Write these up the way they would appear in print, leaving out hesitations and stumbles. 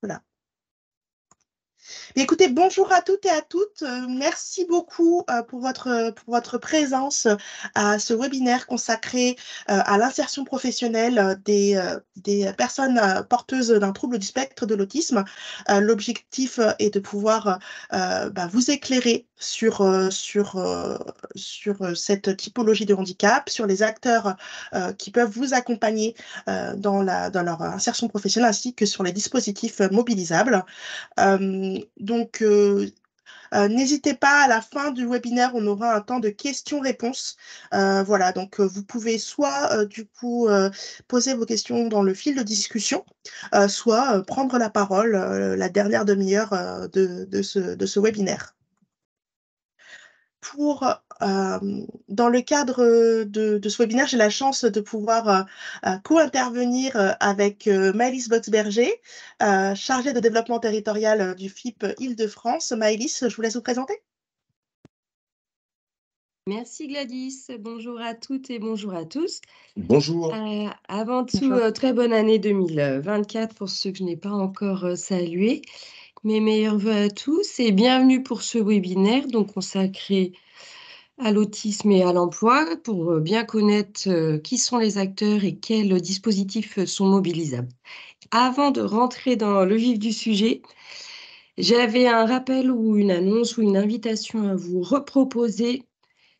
Voilà. Écoutez, bonjour à toutes et à toutes. Merci beaucoup pour votre présence à ce webinaire consacré à l'insertion professionnelle des personnes porteuses d'un trouble du spectre de l'autisme. L'objectif est de pouvoir vous éclairer sur cette typologie de handicap, sur les acteurs qui peuvent vous accompagner dans leur insertion professionnelle, ainsi que sur les dispositifs mobilisables. N'hésitez pas, à la fin du webinaire, on aura un temps de questions-réponses. Voilà, donc vous pouvez soit poser vos questions dans le fil de discussion, soit prendre la parole la dernière demi-heure de ce webinaire. Dans le cadre de ce webinaire, j'ai la chance de pouvoir co-intervenir avec Maëlys Boxberger, chargée de développement territorial du FIP Île-de-France. Maëlys, je vous laisse vous présenter. Merci Gladys, bonjour à toutes et bonjour à tous. Bonjour. Avant tout, très bonne année 2024 pour ceux que je n'ai pas encore salués. Mes meilleurs vœux à tous et bienvenue pour ce webinaire donc consacré à l'autisme et à l'emploi pour bien connaître qui sont les acteurs et quels dispositifs sont mobilisables. Avant de rentrer dans le vif du sujet, j'avais un rappel ou une annonce ou une invitation à vous reproposer.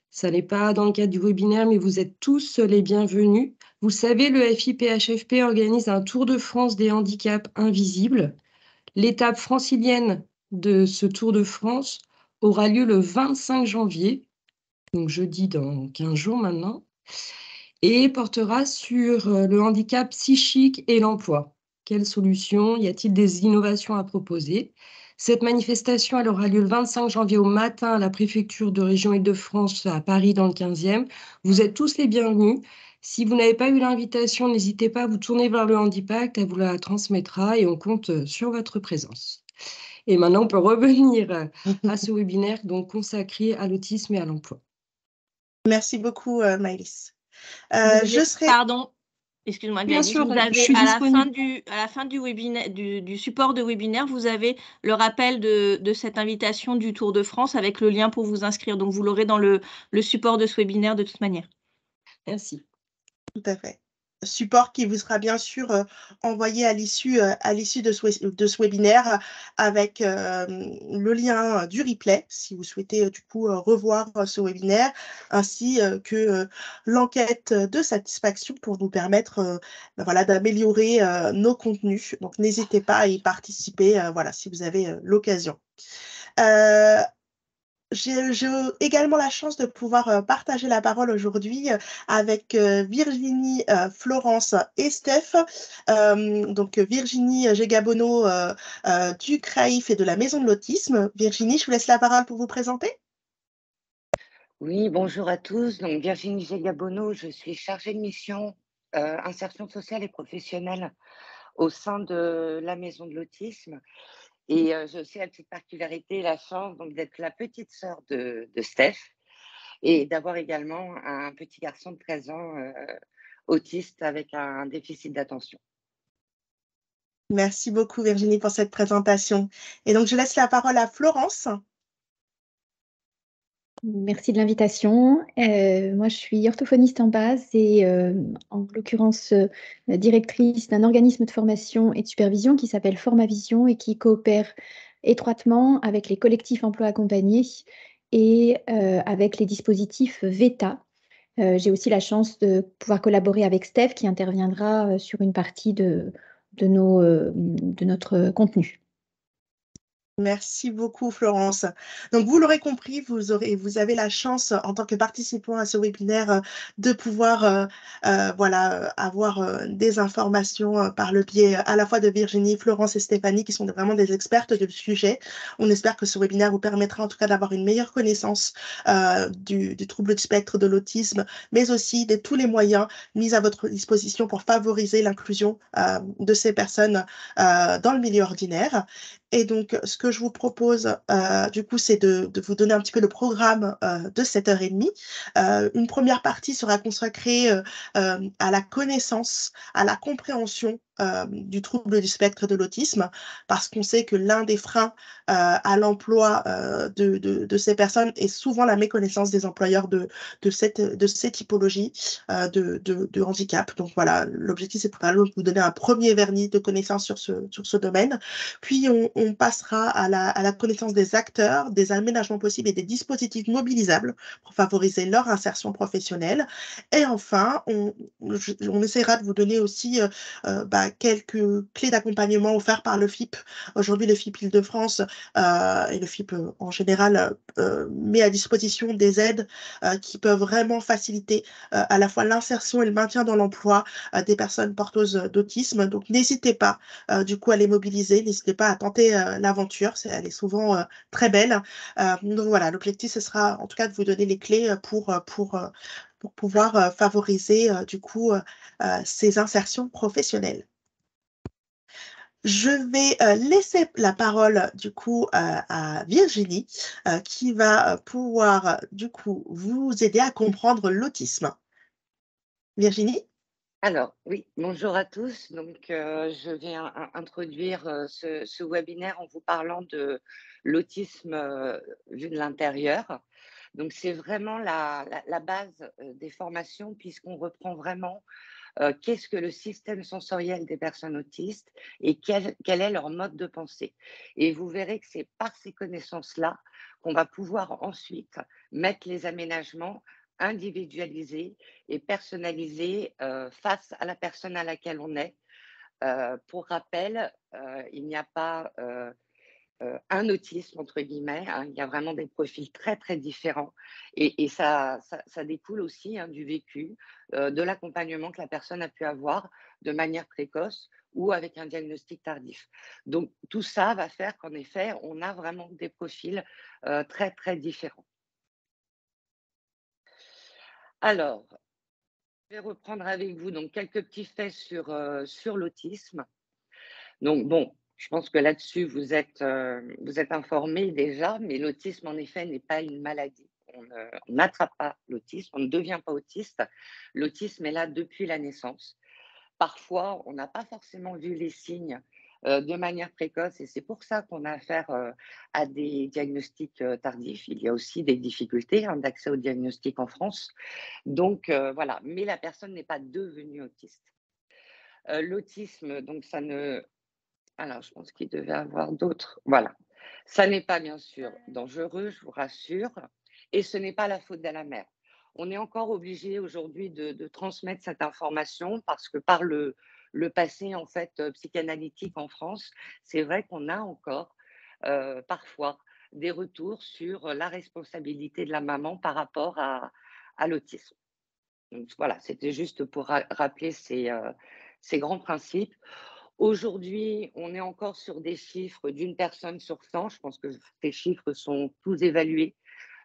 Ça n'est pas dans le cadre du webinaire, mais vous êtes tous les bienvenus. Vous savez, le FIPHFP organise un Tour de France des handicaps invisibles. L'étape francilienne de ce Tour de France aura lieu le 25 janvier, donc jeudi dans 15 jours maintenant, et portera sur le handicap psychique et l'emploi. Quelles solutions? Y a-t-il des innovations à proposer? Cette manifestation, elle aura lieu le 25 janvier au matin à la préfecture de région Île-de-France à Paris dans le 15e. Vous êtes tous les bienvenus. Si vous n'avez pas eu l'invitation, n'hésitez pas à vous tourner vers le Handipact, elle vous la transmettra et on compte sur votre présence. Et maintenant, on peut revenir à ce webinaire donc consacré à l'autisme et à l'emploi. Merci beaucoup, Maëlys. Pardon. Excuse-moi, Gladys, sûr, vous avez à la fin du webinaire, du support de webinaire, vous avez le rappel de cette invitation du Tour de France avec le lien pour vous inscrire. Donc, vous l'aurez dans le support de ce webinaire de toute manière. Merci. Tout à fait. Support qui vous sera bien sûr envoyé à l'issue de ce webinaire avec le lien du replay si vous souhaitez revoir ce webinaire, ainsi que l'enquête de satisfaction pour nous permettre d'améliorer nos contenus. Donc n'hésitez pas à y participer si vous avez l'occasion. J'ai également la chance de pouvoir partager la parole aujourd'hui avec Virginie, Florence et Steph. Donc Virginie Gégabono du CRAIF et de la Maison de l'Autisme. Virginie, je vous laisse la parole pour vous présenter. Oui, bonjour à tous. Donc Virginie Gégabono, je suis chargée de mission insertion sociale et professionnelle au sein de la Maison de l'Autisme. Et j'ai aussi la petite particularité, la chance d'être la petite sœur de Steph et d'avoir également un petit garçon de 13 ans autiste avec un déficit d'attention. Merci beaucoup Virginie pour cette présentation. Et donc je laisse la parole à Florence. Merci de l'invitation. Moi, je suis orthophoniste en base et en l'occurrence directrice d'un organisme de formation et de supervision qui s'appelle Formavision et qui coopère étroitement avec les collectifs emploi accompagnés et avec les dispositifs VETA. J'ai aussi la chance de pouvoir collaborer avec Steph qui interviendra sur une partie de notre contenu. Merci beaucoup Florence. Donc vous l'aurez compris, vous avez la chance en tant que participant à ce webinaire de pouvoir avoir des informations par le biais à la fois de Virginie, Florence et Stéphanie qui sont vraiment des expertes du sujet. On espère que ce webinaire vous permettra en tout cas d'avoir une meilleure connaissance du trouble du spectre de l'autisme, mais aussi de tous les moyens mis à votre disposition pour favoriser l'inclusion de ces personnes dans le milieu ordinaire. Et donc, ce que je vous propose, c'est de vous donner un petit peu le programme de cette heure et demie. Une première partie sera consacrée à la connaissance, à la compréhension du trouble du spectre de l'autisme, parce qu'on sait que l'un des freins à l'emploi de ces personnes est souvent la méconnaissance des employeurs de ces typologies de handicap. Donc voilà, l'objectif, c'est pour vous donner un premier vernis de connaissances sur ce domaine. Puis, on passera à la connaissance des acteurs, des aménagements possibles et des dispositifs mobilisables pour favoriser leur insertion professionnelle. Et enfin, on essaiera de vous donner aussi quelques clés d'accompagnement offertes par le FIP. Aujourd'hui, le FIP Île-de-France et le FIP en général met à disposition des aides qui peuvent vraiment faciliter à la fois l'insertion et le maintien dans l'emploi des personnes porteuses d'autisme. Donc, n'hésitez pas du coup à les mobiliser, n'hésitez pas à tenter l'aventure, elle est souvent très belle. Donc voilà, l'objectif, ce sera en tout cas de vous donner les clés pour pouvoir favoriser du coup ces insertions professionnelles. Je vais laisser la parole du coup à Virginie qui va pouvoir du coup vous aider à comprendre l'autisme. Virginie? Alors, oui, bonjour à tous. Donc, je vais introduire ce webinaire en vous parlant de l'autisme vu de l'intérieur. Donc, c'est vraiment la base des formations, puisqu'on reprend vraiment qu'est-ce que le système sensoriel des personnes autistes et quel est leur mode de pensée. Et vous verrez que c'est par ces connaissances-là qu'on va pouvoir ensuite mettre les aménagements individualisés et personnalisés face à la personne à laquelle on est. Pour rappel, il n'y a pas un autisme, entre guillemets, hein. Il y a vraiment des profils très, très différents. Et ça découle aussi du vécu, de l'accompagnement que la personne a pu avoir de manière précoce ou avec un diagnostic tardif. Donc, tout ça va faire qu'en effet, on a vraiment des profils très, très différents. Alors, je vais reprendre avec vous donc, quelques petits faits sur l'autisme. Donc, bon, je pense que là-dessus, vous êtes informés déjà, mais l'autisme, en effet, n'est pas une maladie. On n'attrape pas l'autisme, on ne devient pas autiste. L'autisme est là depuis la naissance. Parfois, on n'a pas forcément vu les signes de manière précoce et c'est pour ça qu'on a affaire à des diagnostics tardifs. Il y a aussi des difficultés d'accès au diagnostic en France. Donc, voilà, mais la personne n'est pas devenue autiste. L'autisme, donc ça ne... Alors, je pense qu'il devait avoir d'autres. Voilà. Ça n'est pas, bien sûr, dangereux, je vous rassure, et ce n'est pas la faute de la mère. On est encore obligé aujourd'hui de transmettre cette information parce que par le passé, en fait, psychanalytique en France, c'est vrai qu'on a encore parfois des retours sur la responsabilité de la maman par rapport à l'autisme. Donc voilà, c'était juste pour rappeler ces grands principes. Aujourd'hui, on est encore sur des chiffres d'une personne sur 100. Je pense que ces chiffres sont tous évalués.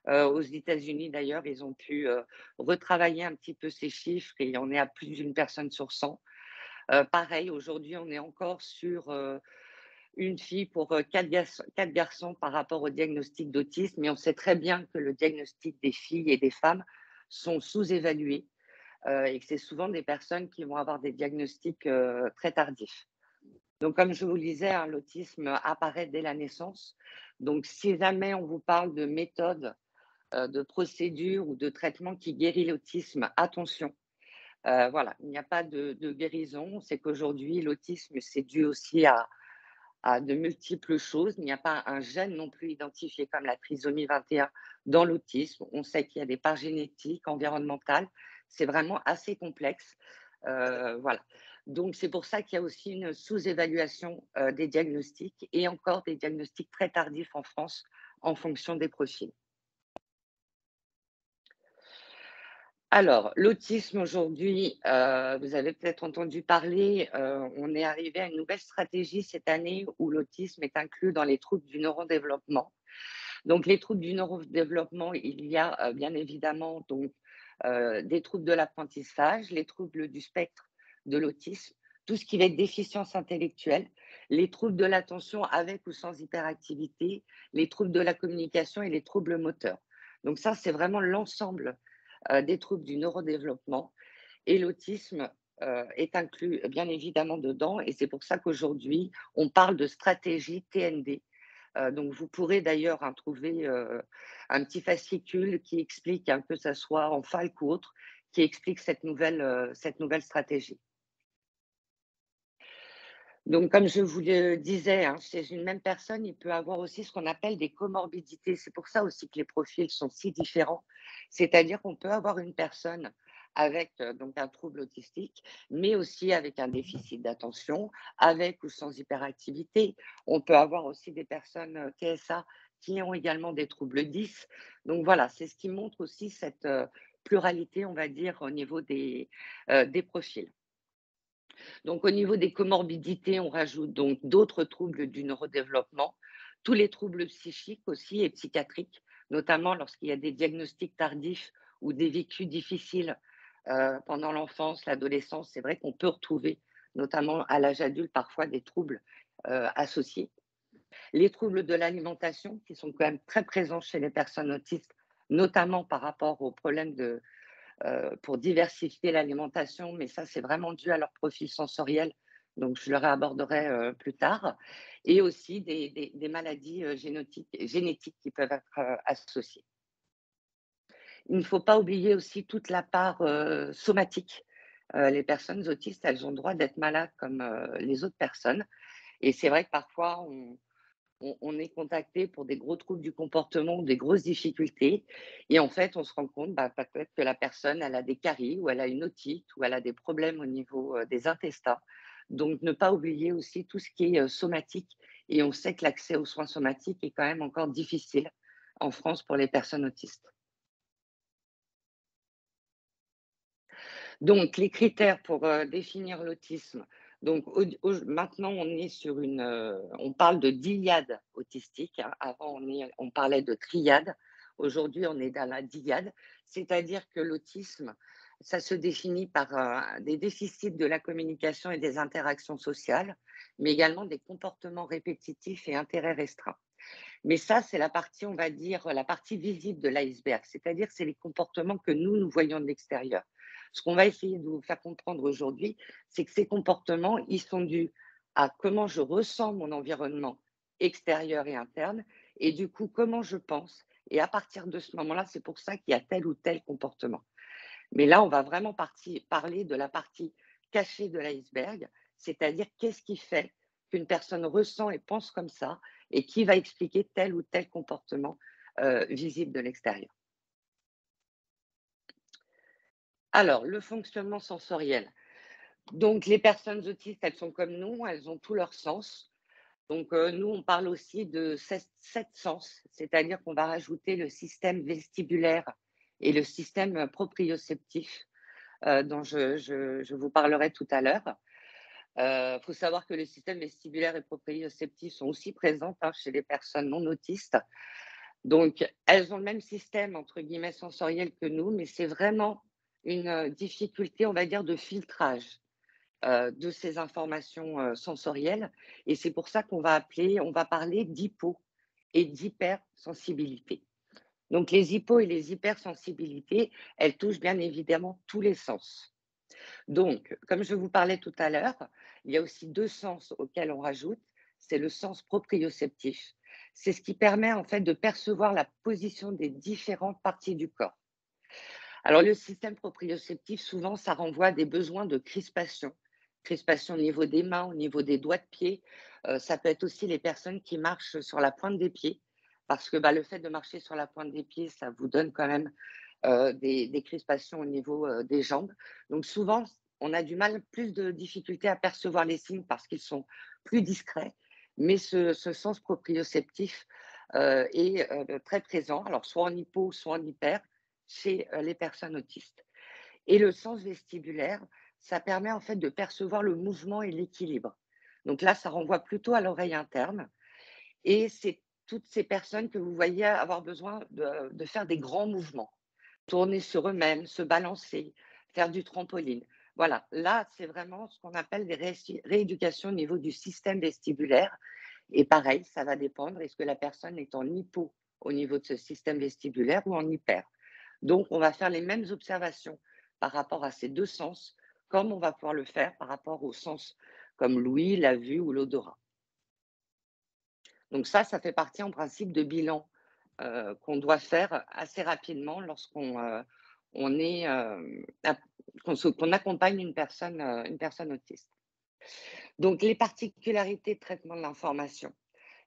Aux États-Unis, d'ailleurs, ils ont pu retravailler un petit peu ces chiffres et on est à plus d'une personne sur 100. Pareil, aujourd'hui, on est encore sur une fille pour quatre garçons par rapport au diagnostic d'autisme. Mais on sait très bien que le diagnostic des filles et des femmes sont sous-évalués et que c'est souvent des personnes qui vont avoir des diagnostics très tardifs. Donc, comme je vous le disais, l'autisme apparaît dès la naissance. Donc, si jamais on vous parle de méthodes, de procédures ou de traitements qui guérit l'autisme, attention. Voilà, il n'y a pas de guérison. C'est qu'aujourd'hui, l'autisme, c'est dû aussi à de multiples choses. Il n'y a pas un gène non plus identifié comme la trisomie 21 dans l'autisme. On sait qu'il y a des parts génétiques, environnementales. C'est vraiment assez complexe. Voilà. Donc, c'est pour ça qu'il y a aussi une sous-évaluation des diagnostics et encore des diagnostics très tardifs en France en fonction des profils. Alors, l'autisme aujourd'hui, vous avez peut-être entendu parler, on est arrivé à une nouvelle stratégie cette année où l'autisme est inclus dans les troubles du neurodéveloppement. Donc, les troubles du neurodéveloppement, il y a bien évidemment donc, des troubles de l'apprentissage, les troubles du spectre de l'autisme, tout ce qui va être déficience intellectuelle, les troubles de l'attention avec ou sans hyperactivité, les troubles de la communication et les troubles moteurs. Donc ça, c'est vraiment l'ensemble des troubles du neurodéveloppement. Et l'autisme est inclus bien évidemment dedans et c'est pour ça qu'aujourd'hui, on parle de stratégie TND. Donc, vous pourrez d'ailleurs trouver un petit fascicule qui explique, que ce soit en FALC ou autre, qui explique cette nouvelle stratégie. Donc, comme je vous le disais, chez une même personne, il peut avoir aussi ce qu'on appelle des comorbidités. C'est pour ça aussi que les profils sont si différents. C'est-à-dire qu'on peut avoir une personne avec donc un trouble autistique, mais aussi avec un déficit d'attention, avec ou sans hyperactivité. On peut avoir aussi des personnes TSA qui ont également des troubles 10. Donc voilà, c'est ce qui montre aussi cette pluralité, on va dire, au niveau des profils. Donc, au niveau des comorbidités, on rajoute donc d'autres troubles du neurodéveloppement, tous les troubles psychiques aussi et psychiatriques, notamment lorsqu'il y a des diagnostics tardifs ou des vécus difficiles pendant l'enfance, l'adolescence. C'est vrai qu'on peut retrouver, notamment à l'âge adulte, parfois des troubles associés. Les troubles de l'alimentation, qui sont quand même très présents chez les personnes autistes, notamment par rapport aux problèmes pour diversifier l'alimentation, mais ça, c'est vraiment dû à leur profil sensoriel. Donc, je le réaborderai plus tard. Et aussi des maladies génétiques qui peuvent être associées. Il ne faut pas oublier aussi toute la part somatique. Les personnes autistes, elles ont le droit d'être malades comme les autres personnes. Et c'est vrai que parfois, on est contacté pour des gros troubles du comportement ou des grosses difficultés. Et en fait, on se rend compte peut-être que la personne, elle a des caries ou elle a une otite ou elle a des problèmes au niveau des intestins. Donc, ne pas oublier aussi tout ce qui est somatique. Et on sait que l'accès aux soins somatiques est quand même encore difficile en France pour les personnes autistes. Donc, les critères pour définir l'autisme. Donc, maintenant, on est sur on parle de dyade autistique. Avant, on parlait de triade. Aujourd'hui, on est dans la dyade, c'est-à-dire que l'autisme, ça se définit par des déficits de la communication et des interactions sociales, mais également des comportements répétitifs et intérêts restreints. Mais ça, c'est la partie, on va dire, la partie visible de l'iceberg, c'est-à-dire c'est les comportements que nous voyons de l'extérieur. Ce qu'on va essayer de vous faire comprendre aujourd'hui, c'est que ces comportements, ils sont dus à comment je ressens mon environnement extérieur et interne, et du coup, comment je pense. Et à partir de ce moment-là, c'est pour ça qu'il y a tel ou tel comportement. Mais là, on va vraiment parler de la partie cachée de l'iceberg, c'est-à-dire qu'est-ce qui fait qu'une personne ressent et pense comme ça, et qui va expliquer tel ou tel comportement visible de l'extérieur. Alors, le fonctionnement sensoriel. Donc, les personnes autistes, elles sont comme nous, elles ont tous leurs sens. Donc, nous, on parle aussi de 7 sens, c'est-à-dire qu'on va rajouter le système vestibulaire et le système proprioceptif dont je vous parlerai tout à l'heure. Il faut savoir que le système vestibulaire et proprioceptif sont aussi présents chez les personnes non autistes. Donc, elles ont le même système, entre guillemets, sensoriel que nous, mais c'est vraiment une difficulté, on va dire, de filtrage de ces informations sensorielles. Et c'est pour ça qu'on va parler d'hypo et d'hypersensibilité. Donc, les hypos et les hypersensibilités, elles touchent bien évidemment tous les sens. Donc, comme je vous parlais tout à l'heure, il y a aussi 2 sens auxquels on rajoute. C'est le sens proprioceptif. C'est ce qui permet en fait de percevoir la position des différentes parties du corps. Alors, le système proprioceptif, souvent, ça renvoie à des besoins de crispation. Crispation au niveau des mains, au niveau des doigts de pied. Ça peut être aussi les personnes qui marchent sur la pointe des pieds. Parce que le fait de marcher sur la pointe des pieds, ça vous donne quand même des crispations au niveau des jambes. Donc souvent, on a plus de difficultés à percevoir les signes parce qu'ils sont plus discrets, mais ce sens proprioceptif est très présent, alors soit en hypo, soit en hyper, chez les personnes autistes. Et le sens vestibulaire, ça permet en fait de percevoir le mouvement et l'équilibre. Donc là, ça renvoie plutôt à l'oreille interne. Et c'est toutes ces personnes que vous voyez avoir besoin de faire des grands mouvements, tourner sur eux-mêmes, se balancer, faire du trampoline. Voilà, là, c'est vraiment ce qu'on appelle des rééducations au niveau du système vestibulaire. Et pareil, ça va dépendre, est-ce que la personne est en hypo au niveau de ce système vestibulaire ou en hyper. Donc, on va faire les mêmes observations par rapport à ces 2 sens comme on va pouvoir le faire par rapport aux sens comme l'ouïe, la vue ou l'odorat. Donc ça fait partie en principe de bilan qu'on doit faire assez rapidement lorsqu'on qu'on accompagne une personne autiste. Donc les particularités de traitement de l'information,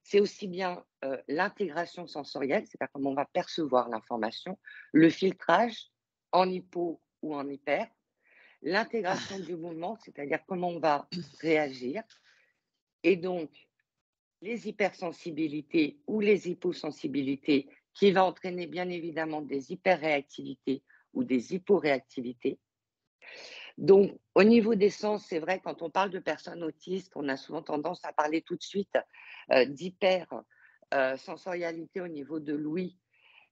c'est aussi bien l'intégration sensorielle, c'est-à-dire comment on va percevoir l'information, le filtrage en hypo ou en hyper, l'intégration du mouvement, c'est-à-dire comment on va réagir, et donc les hypersensibilités ou les hyposensibilités qui va entraîner bien évidemment des hyperréactivités ou des hyporéactivités. Donc, au niveau des sens, c'est vrai, quand on parle de personnes autistes, on a souvent tendance à parler tout de suite d'hypersensorialité au niveau de l'ouïe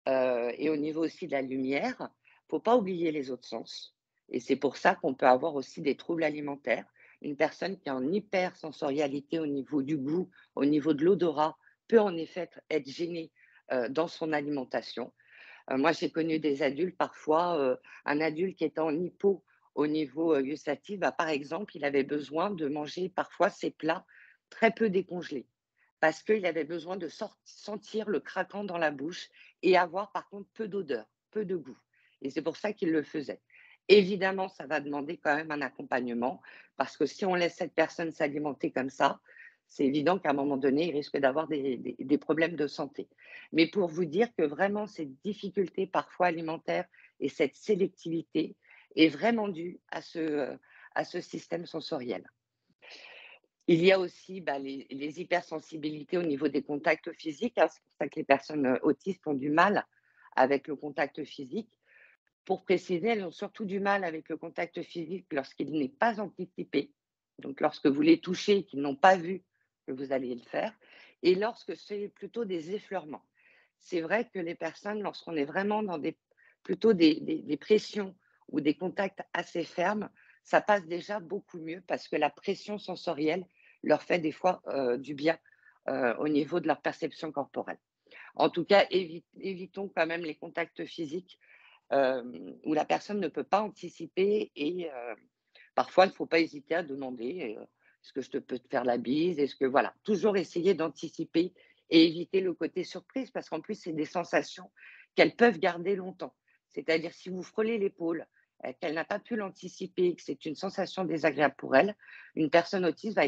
et au niveau aussi de la lumière. Il ne faut pas oublier les autres sens. Et c'est pour ça qu'on peut avoir aussi des troubles alimentaires. Une personne qui est en hypersensorialité au niveau du goût, au niveau de l'odorat, peut en effet être gênée dans son alimentation. Moi, j'ai connu des adultes, parfois, un adulte qui était en hypo au niveau gustatif, par exemple, il avait besoin de manger parfois ses plats très peu décongelés parce qu'il avait besoin de sentir le craquant dans la bouche et avoir par contre peu d'odeur, peu de goût. Et c'est pour ça qu'il le faisait. Évidemment, ça va demander quand même un accompagnement parce que si on laisse cette personne s'alimenter comme ça, c'est évident qu'à un moment donné, il risque d'avoir des problèmes de santé. Mais pour vous dire que vraiment, cette difficulté parfois alimentaire et cette sélectivité est vraiment due à ce système sensoriel. Il y a aussi les hypersensibilités au niveau des contacts physiques. C'est pour ça que les personnes autistes ont du mal avec le contact physique. Pour préciser, elles ont surtout du mal avec le contact physique lorsqu'il n'est pas anticipé. Donc, lorsque vous les touchez et qu'ils n'ont pas vu que vous alliez le faire. Et lorsque c'est plutôt des effleurements. C'est vrai que les personnes, lorsqu'on est vraiment dans plutôt des pressions ou des contacts assez fermes, ça passe déjà beaucoup mieux parce que la pression sensorielle leur fait des fois du bien au niveau de leur perception corporelle. En tout cas, évitons quand même les contacts physiques où la personne ne peut pas anticiper et parfois, il ne faut pas hésiter à demander est-ce que je peux te faire la bise? Est-ce que voilà, toujours essayer d'anticiper et éviter le côté surprise parce qu'en plus, c'est des sensations qu'elles peuvent garder longtemps. C'est-à-dire, si vous frôlez l'épaule, qu'elle n'a pas pu l'anticiper, que c'est une sensation désagréable pour elle, une personne autiste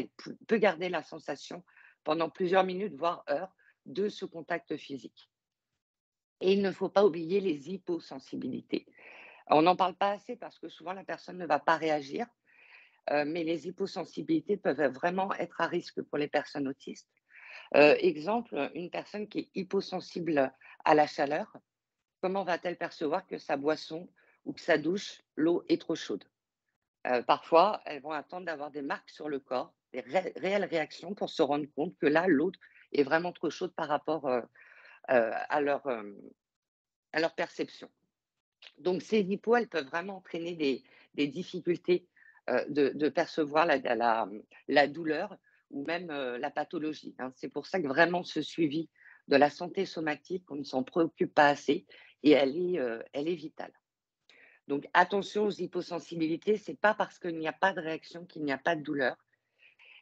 peut garder la sensation pendant plusieurs minutes, voire heures, de ce contact physique. Et il ne faut pas oublier les hyposensibilités. On n'en parle pas assez parce que souvent la personne ne va pas réagir, mais les hyposensibilités peuvent vraiment être à risque pour les personnes autistes. Exemple, une personne qui est hyposensible à la chaleur, comment va-t-elle percevoir que sa boisson ou que sa douche, l'eau est trop chaude? Parfois, elles vont attendre d'avoir des marques sur le corps, des réelles réactions pour se rendre compte que là, l'eau est vraiment trop chaude par rapport à leur perception. Donc, ces hypos, elles peuvent vraiment entraîner des difficultés de percevoir la douleur ou même la pathologie. C'est pour ça que vraiment ce suivi de la santé somatique, on ne s'en préoccupe pas assez et elle est vitale. Donc, attention aux hyposensibilités, ce n'est pas parce qu'il n'y a pas de réaction qu'il n'y a pas de douleur.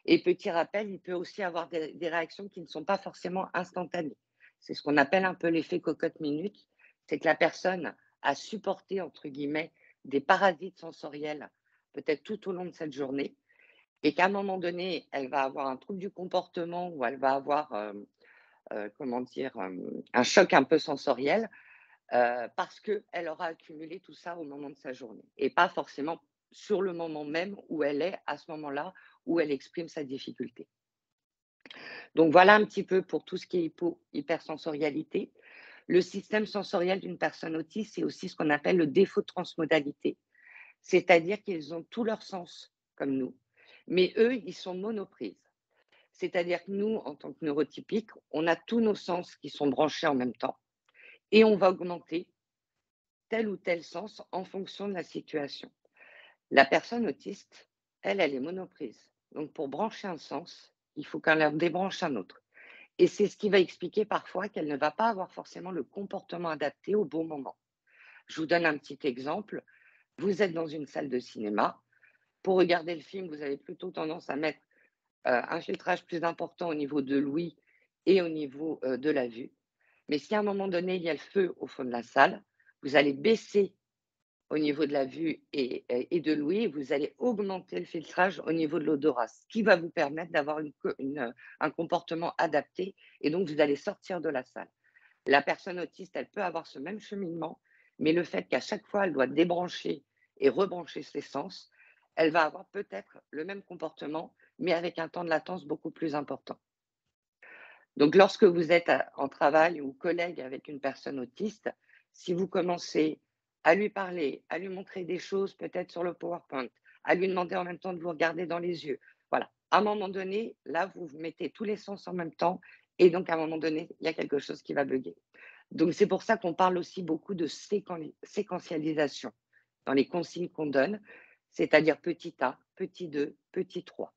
Et petit rappel, il peut aussi avoir des réactions qui ne sont pas forcément instantanées. C'est ce qu'on appelle un peu l'effet cocotte-minute. C'est que la personne a supporté, entre guillemets, des parasites sensoriels, peut-être tout au long de cette journée, et qu'à un moment donné, elle va avoir un trouble du comportement ou elle va avoir, un choc un peu sensoriel, parce qu'elle aura accumulé tout ça au moment de sa journée, et pas forcément sur le moment même où elle est, à ce moment-là, où elle exprime sa difficulté. Donc voilà un petit peu pour tout ce qui est hypersensorialité. Le système sensoriel d'une personne autiste, c'est aussi ce qu'on appelle le défaut de transmodalité, c'est-à-dire qu'ils ont tous leurs sens comme nous, mais eux, ils sont monoprises. C'est-à-dire que nous, en tant que neurotypiques, on a tous nos sens qui sont branchés en même temps et on va augmenter tel ou tel sens en fonction de la situation. La personne autiste, elle est monoprise. Donc, pour brancher un sens, il faut qu'elle en débranche un autre. Et c'est ce qui va expliquer parfois qu'elle ne va pas avoir forcément le comportement adapté au bon moment. Je vous donne un petit exemple. Vous êtes dans une salle de cinéma, Pour regarder le film, vous avez plutôt tendance à mettre un filtrage plus important au niveau de l'ouïe et au niveau de la vue. Mais si à un moment donné, il y a le feu au fond de la salle, vous allez baisser au niveau de la vue et de l'ouïe, vous allez augmenter le filtrage au niveau de l'odorat, ce qui va vous permettre d'avoir un comportement adapté et donc vous allez sortir de la salle. La personne autiste, elle peut avoir ce même cheminement, mais le fait qu'à chaque fois, elle doit débrancher et rebrancher ses sens, elle va avoir peut-être le même comportement, mais avec un temps de latence beaucoup plus important. Donc, lorsque vous êtes en travail ou collègue avec une personne autiste, si vous commencez à lui parler, à lui montrer des choses peut-être sur le PowerPoint, à lui demander en même temps de vous regarder dans les yeux, voilà. À un moment donné, là, vous mettez tous les sens en même temps et donc à un moment donné, il y a quelque chose qui va bugger. Donc, c'est pour ça qu'on parle aussi beaucoup de séquentialisation dans les consignes qu'on donne, c'est-à-dire petit a, petit 2, petit 3.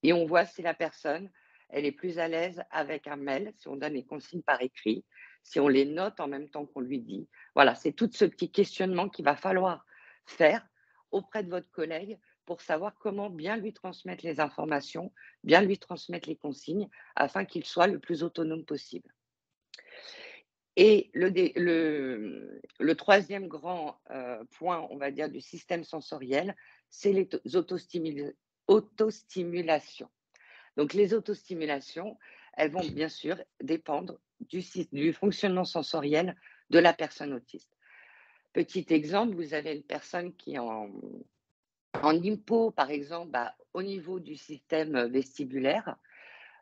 Et on voit si la personne, elle est plus à l'aise avec un mail, si on donne les consignes par écrit, si on les note en même temps qu'on lui dit. Voilà, c'est tout ce petit questionnement qu'il va falloir faire auprès de votre collègue pour savoir comment bien lui transmettre les informations, bien lui transmettre les consignes, afin qu'il soit le plus autonome possible. Et le troisième grand point, on va dire, du système sensoriel, c'est les autostimulations. Donc, les autostimulations, elles vont bien sûr dépendre du fonctionnement sensoriel de la personne autiste. Petit exemple, vous avez une personne qui est en hypo, par exemple, au niveau du système vestibulaire.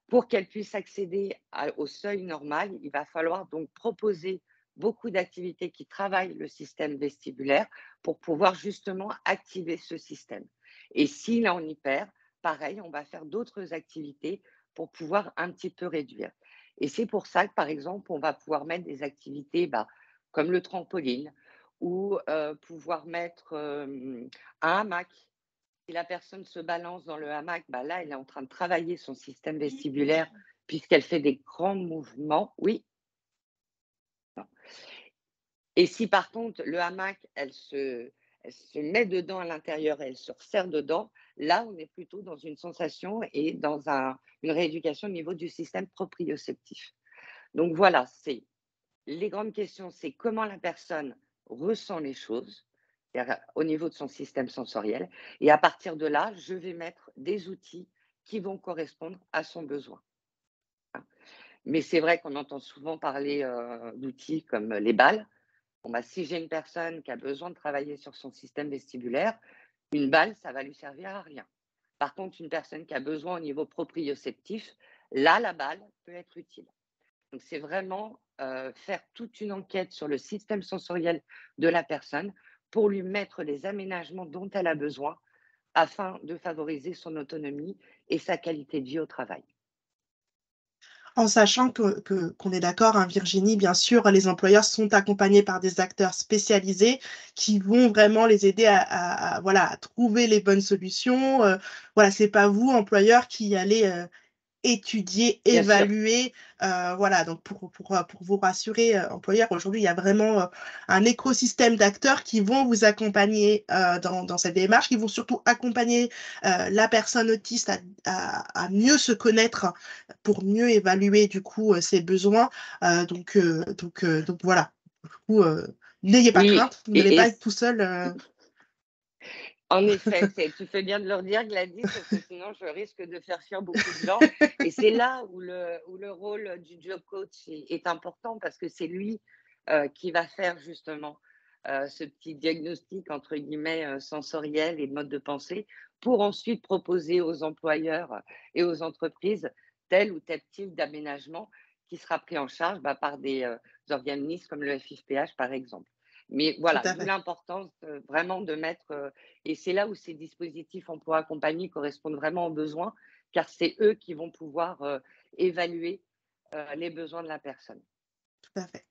Pour qu'elle puisse accéder au seuil normal, il va falloir donc proposer beaucoup d'activités qui travaillent le système vestibulaire pour pouvoir justement activer ce système. Et s'il est en hyper, pareil, on va faire d'autres activités pour pouvoir un petit peu réduire. Et c'est pour ça que, par exemple, on va pouvoir mettre des activités comme le trampoline ou pouvoir mettre un hamac. Si la personne se balance dans le hamac, là, elle est en train de travailler son système vestibulaire puisqu'elle fait des grands mouvements. Oui. Et si par contre, le hamac, elle se met dedans à l'intérieur, elle se resserre dedans, là, on est plutôt dans une sensation et dans une rééducation au niveau du système proprioceptif. Donc voilà, les grandes questions, c'est comment la personne ressent les choses au niveau de son système sensoriel. Et à partir de là, je vais mettre des outils qui vont correspondre à son besoin. Mais c'est vrai qu'on entend souvent parler d'outils comme les balles. Si j'ai une personne qui a besoin de travailler sur son système vestibulaire, une balle, ça va lui servir à rien. Par contre, une personne qui a besoin au niveau proprioceptif, là, la balle peut être utile. Donc, c'est vraiment faire toute une enquête sur le système sensoriel de la personne pour lui mettre les aménagements dont elle a besoin afin de favoriser son autonomie et sa qualité de vie au travail. En sachant qu'on est d'accord, hein, Virginie, bien sûr, les employeurs sont accompagnés par des acteurs spécialisés qui vont vraiment les aider à trouver les bonnes solutions. Voilà, c'est pas vous, employeurs, qui allez étudier, Bien sûr. évaluer. Voilà, donc pour vous rassurer, employeurs, aujourd'hui, il y a vraiment un écosystème d'acteurs qui vont vous accompagner dans cette démarche, qui vont surtout accompagner la personne autiste à mieux se connaître pour mieux évaluer du coup ses besoins. Donc voilà. Du coup, n'ayez pas Oui, crainte, vous n'allez pas être tout seul. En effet, tu fais bien de leur dire, Gladys, parce que sinon je risque de faire fuir beaucoup de gens. Et c'est là où le rôle du job coach est important, parce que c'est lui qui va faire justement ce petit diagnostic, entre guillemets, sensoriel et de mode de pensée, pour ensuite proposer aux employeurs et aux entreprises tel ou tel type d'aménagement qui sera pris en charge par des organismes comme le FIPH, par exemple. Mais Tout voilà, à d'où fait. l'importance vraiment de mettre, et c'est là où ces dispositifs emploi accompagné correspondent vraiment aux besoins, car c'est eux qui vont pouvoir évaluer les besoins de la personne. Tout à fait.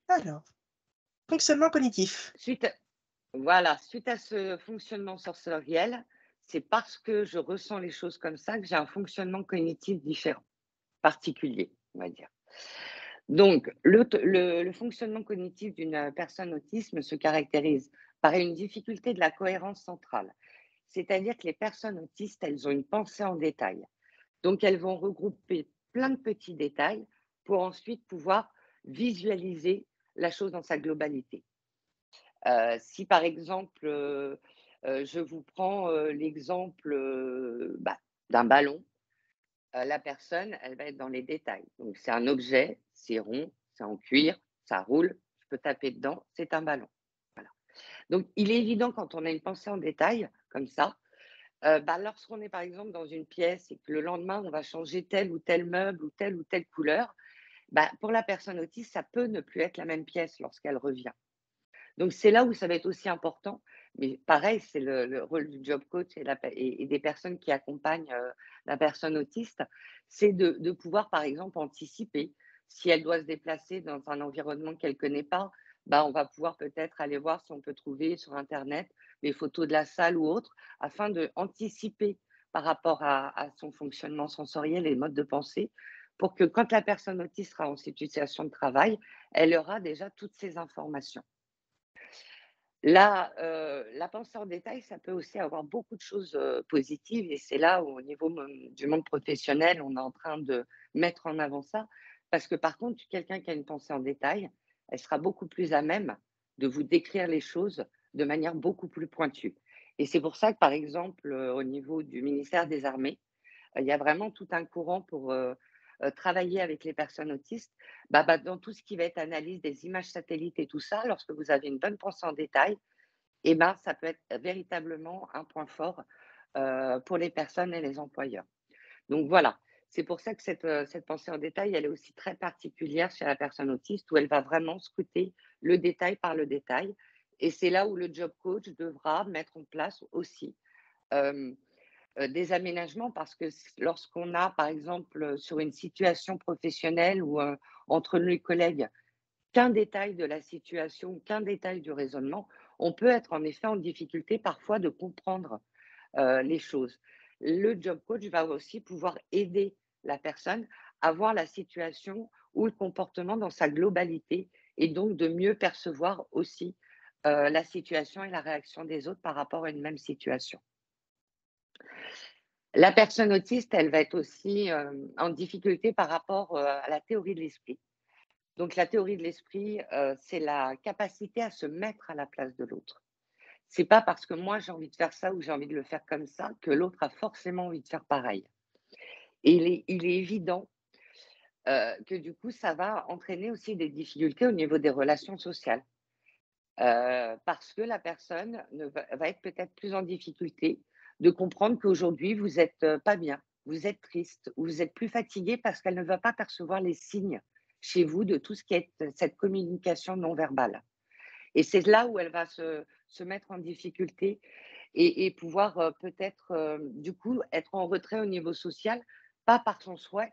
Alors, fonctionnement cognitif. Suite à ce fonctionnement sensoriel, c'est parce que je ressens les choses comme ça que j'ai un fonctionnement cognitif différent, particulier, on va dire. Donc, le fonctionnement cognitif d'une personne autisme se caractérise par une difficulté de la cohérence centrale. c'est-à-dire que les personnes autistes, elles ont une pensée en détail. Donc, elles vont regrouper plein de petits détails pour ensuite pouvoir visualiser la chose dans sa globalité. Si par exemple, je vous prends l'exemple d'un ballon, la personne, elle va être dans les détails. Donc, c'est un objet, c'est rond, c'est en cuir, ça roule, je peux taper dedans, c'est un ballon. Voilà. Donc, il est évident quand on a une pensée en détail, comme ça, lorsqu'on est par exemple dans une pièce et que le lendemain, on va changer tel ou tel meuble ou telle couleur, pour la personne autiste, ça peut ne plus être la même pièce lorsqu'elle revient. Donc, c'est là où ça va être aussi important. Mais pareil, c'est le rôle du job coach et des personnes qui accompagnent la personne autiste, c'est de pouvoir, par exemple, anticiper. Si elle doit se déplacer dans un environnement qu'elle ne connaît pas, on va pouvoir peut-être aller voir si on peut trouver sur Internet les photos de la salle ou autre, afin d'anticiper par rapport à son fonctionnement sensoriel et mode de pensée, pour que quand la personne autiste sera en situation de travail, elle aura déjà toutes ces informations. La pensée en détail, ça peut aussi avoir beaucoup de choses positives et c'est là où au niveau du monde professionnel, on est en train de mettre en avant ça. Parce que par contre, quelqu'un qui a une pensée en détail, elle sera beaucoup plus à même de vous décrire les choses de manière beaucoup plus pointue. Et c'est pour ça que, par exemple, au niveau du ministère des Armées, il y a vraiment tout un courant pour travailler avec les personnes autistes, dans tout ce qui va être analyse des images satellites et tout ça, lorsque vous avez une bonne pensée en détail, ça peut être véritablement un point fort pour les personnes et les employeurs. Donc voilà, c'est pour ça que cette pensée en détail, elle est aussi très particulière chez la personne autiste, où elle va vraiment scruter le détail par le détail. Et c'est là où le job coach devra mettre en place aussi des aménagements, parce que lorsqu'on a, par exemple, sur une situation professionnelle ou entre les collègues, qu'un détail de la situation, qu'un détail du raisonnement, on peut être en effet en difficulté parfois de comprendre les choses. Le job coach va aussi pouvoir aider la personne à voir la situation ou le comportement dans sa globalité et donc de mieux percevoir aussi la situation et la réaction des autres par rapport à une même situation. La personne autiste, elle va être aussi en difficulté par rapport à la théorie de l'esprit. Donc, la théorie de l'esprit, c'est la capacité à se mettre à la place de l'autre. C'est pas parce que moi j'ai envie de faire ça ou j'ai envie de le faire comme ça que l'autre a forcément envie de faire pareil. Et il est évident que du coup, ça va entraîner aussi des difficultés au niveau des relations sociales. Parce que la personne va être peut-être plus en difficulté de comprendre qu'aujourd'hui, vous n'êtes pas bien, vous êtes triste, ou vous êtes plus fatigué parce qu'elle ne va pas percevoir les signes chez vous de tout ce qui est cette communication non verbale. Et c'est là où elle va se mettre en difficulté et pouvoir peut-être, du coup, être en retrait au niveau social, pas par son souhait,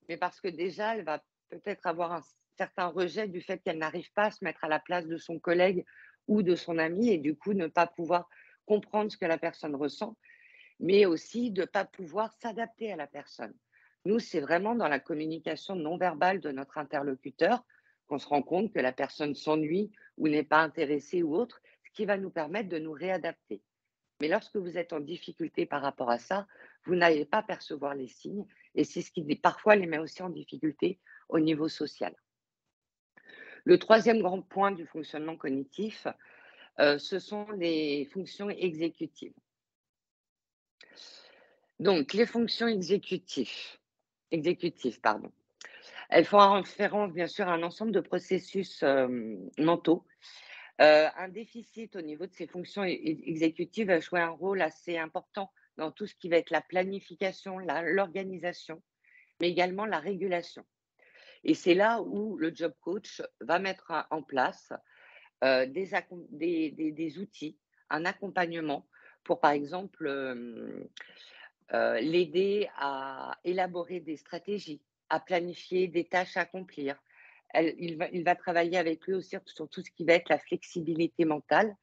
mais parce que déjà, elle va peut-être avoir un certain rejet du fait qu'elle n'arrive pas à se mettre à la place de son collègue ou de son ami et du coup, ne pas pouvoir comprendre ce que la personne ressent, mais aussi de ne pas pouvoir s'adapter à la personne. Nous, c'est vraiment dans la communication non verbale de notre interlocuteur qu'on se rend compte que la personne s'ennuie ou n'est pas intéressée ou autre, ce qui va nous permettre de nous réadapter. Mais lorsque vous êtes en difficulté par rapport à ça, vous n'allez pas percevoir les signes et c'est ce qui parfois les met aussi en difficulté au niveau social. Le troisième grand point du fonctionnement cognitif, ce sont les fonctions exécutives. Donc, les fonctions exécutives, elles font référence bien sûr à un ensemble de processus mentaux. Un déficit au niveau de ces fonctions exécutives va jouer un rôle assez important dans tout ce qui va être la planification, l'organisation, mais également la régulation. Et c'est là où le job coach va mettre en place des outils, un accompagnement pour, par exemple, l'aider à élaborer des stratégies, à planifier des tâches à accomplir. Il va travailler avec lui aussi sur tout ce qui va être la flexibilité mentale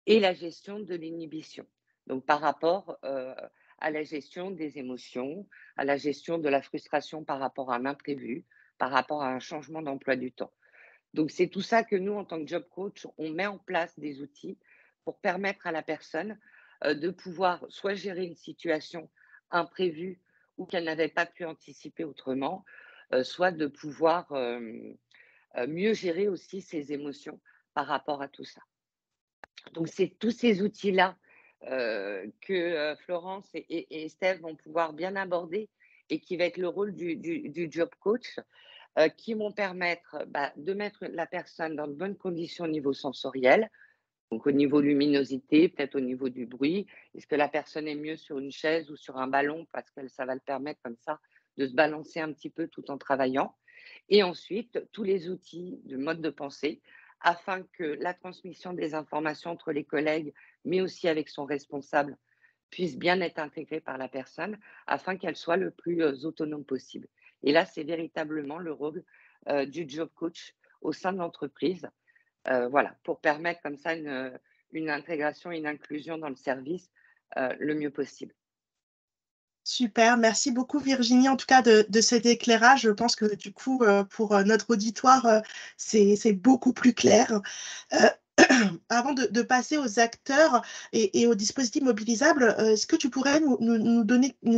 et la gestion de l'inhibition. Donc, par rapport à la gestion des émotions, à la gestion de la frustration par rapport à un imprévu, par rapport à un changement d'emploi du temps. Donc, c'est tout ça que nous, en tant que job coach, on met en place des outils pour permettre à la personne de pouvoir soit gérer une situation imprévue ou qu'elle n'avait pas pu anticiper autrement, soit de pouvoir mieux gérer aussi ses émotions par rapport à tout ça. Donc, c'est tous ces outils-là que Florence et Steph vont pouvoir bien aborder et qui va être le rôle du job coach, qui vont permettre de mettre la personne dans de bonnes conditions au niveau sensoriel, donc au niveau luminosité, peut-être au niveau du bruit. Est-ce que la personne est mieux sur une chaise ou sur un ballon parce que ça va le permettre comme ça de se balancer un petit peu tout en travaillant. Et ensuite, tous les outils de mode de pensée afin que la transmission des informations entre les collègues, mais aussi avec son responsable, puisse bien être intégrée par la personne afin qu'elle soit le plus autonome possible. Et là, c'est véritablement le rôle du job coach au sein de l'entreprise, voilà, pour permettre comme ça une intégration, une inclusion dans le service le mieux possible. Super, merci beaucoup Virginie, en tout cas de cet éclairage. Je pense que du coup, pour notre auditoire, c'est beaucoup plus clair. Avant de passer aux acteurs et aux dispositifs mobilisables, est-ce que tu pourrais nous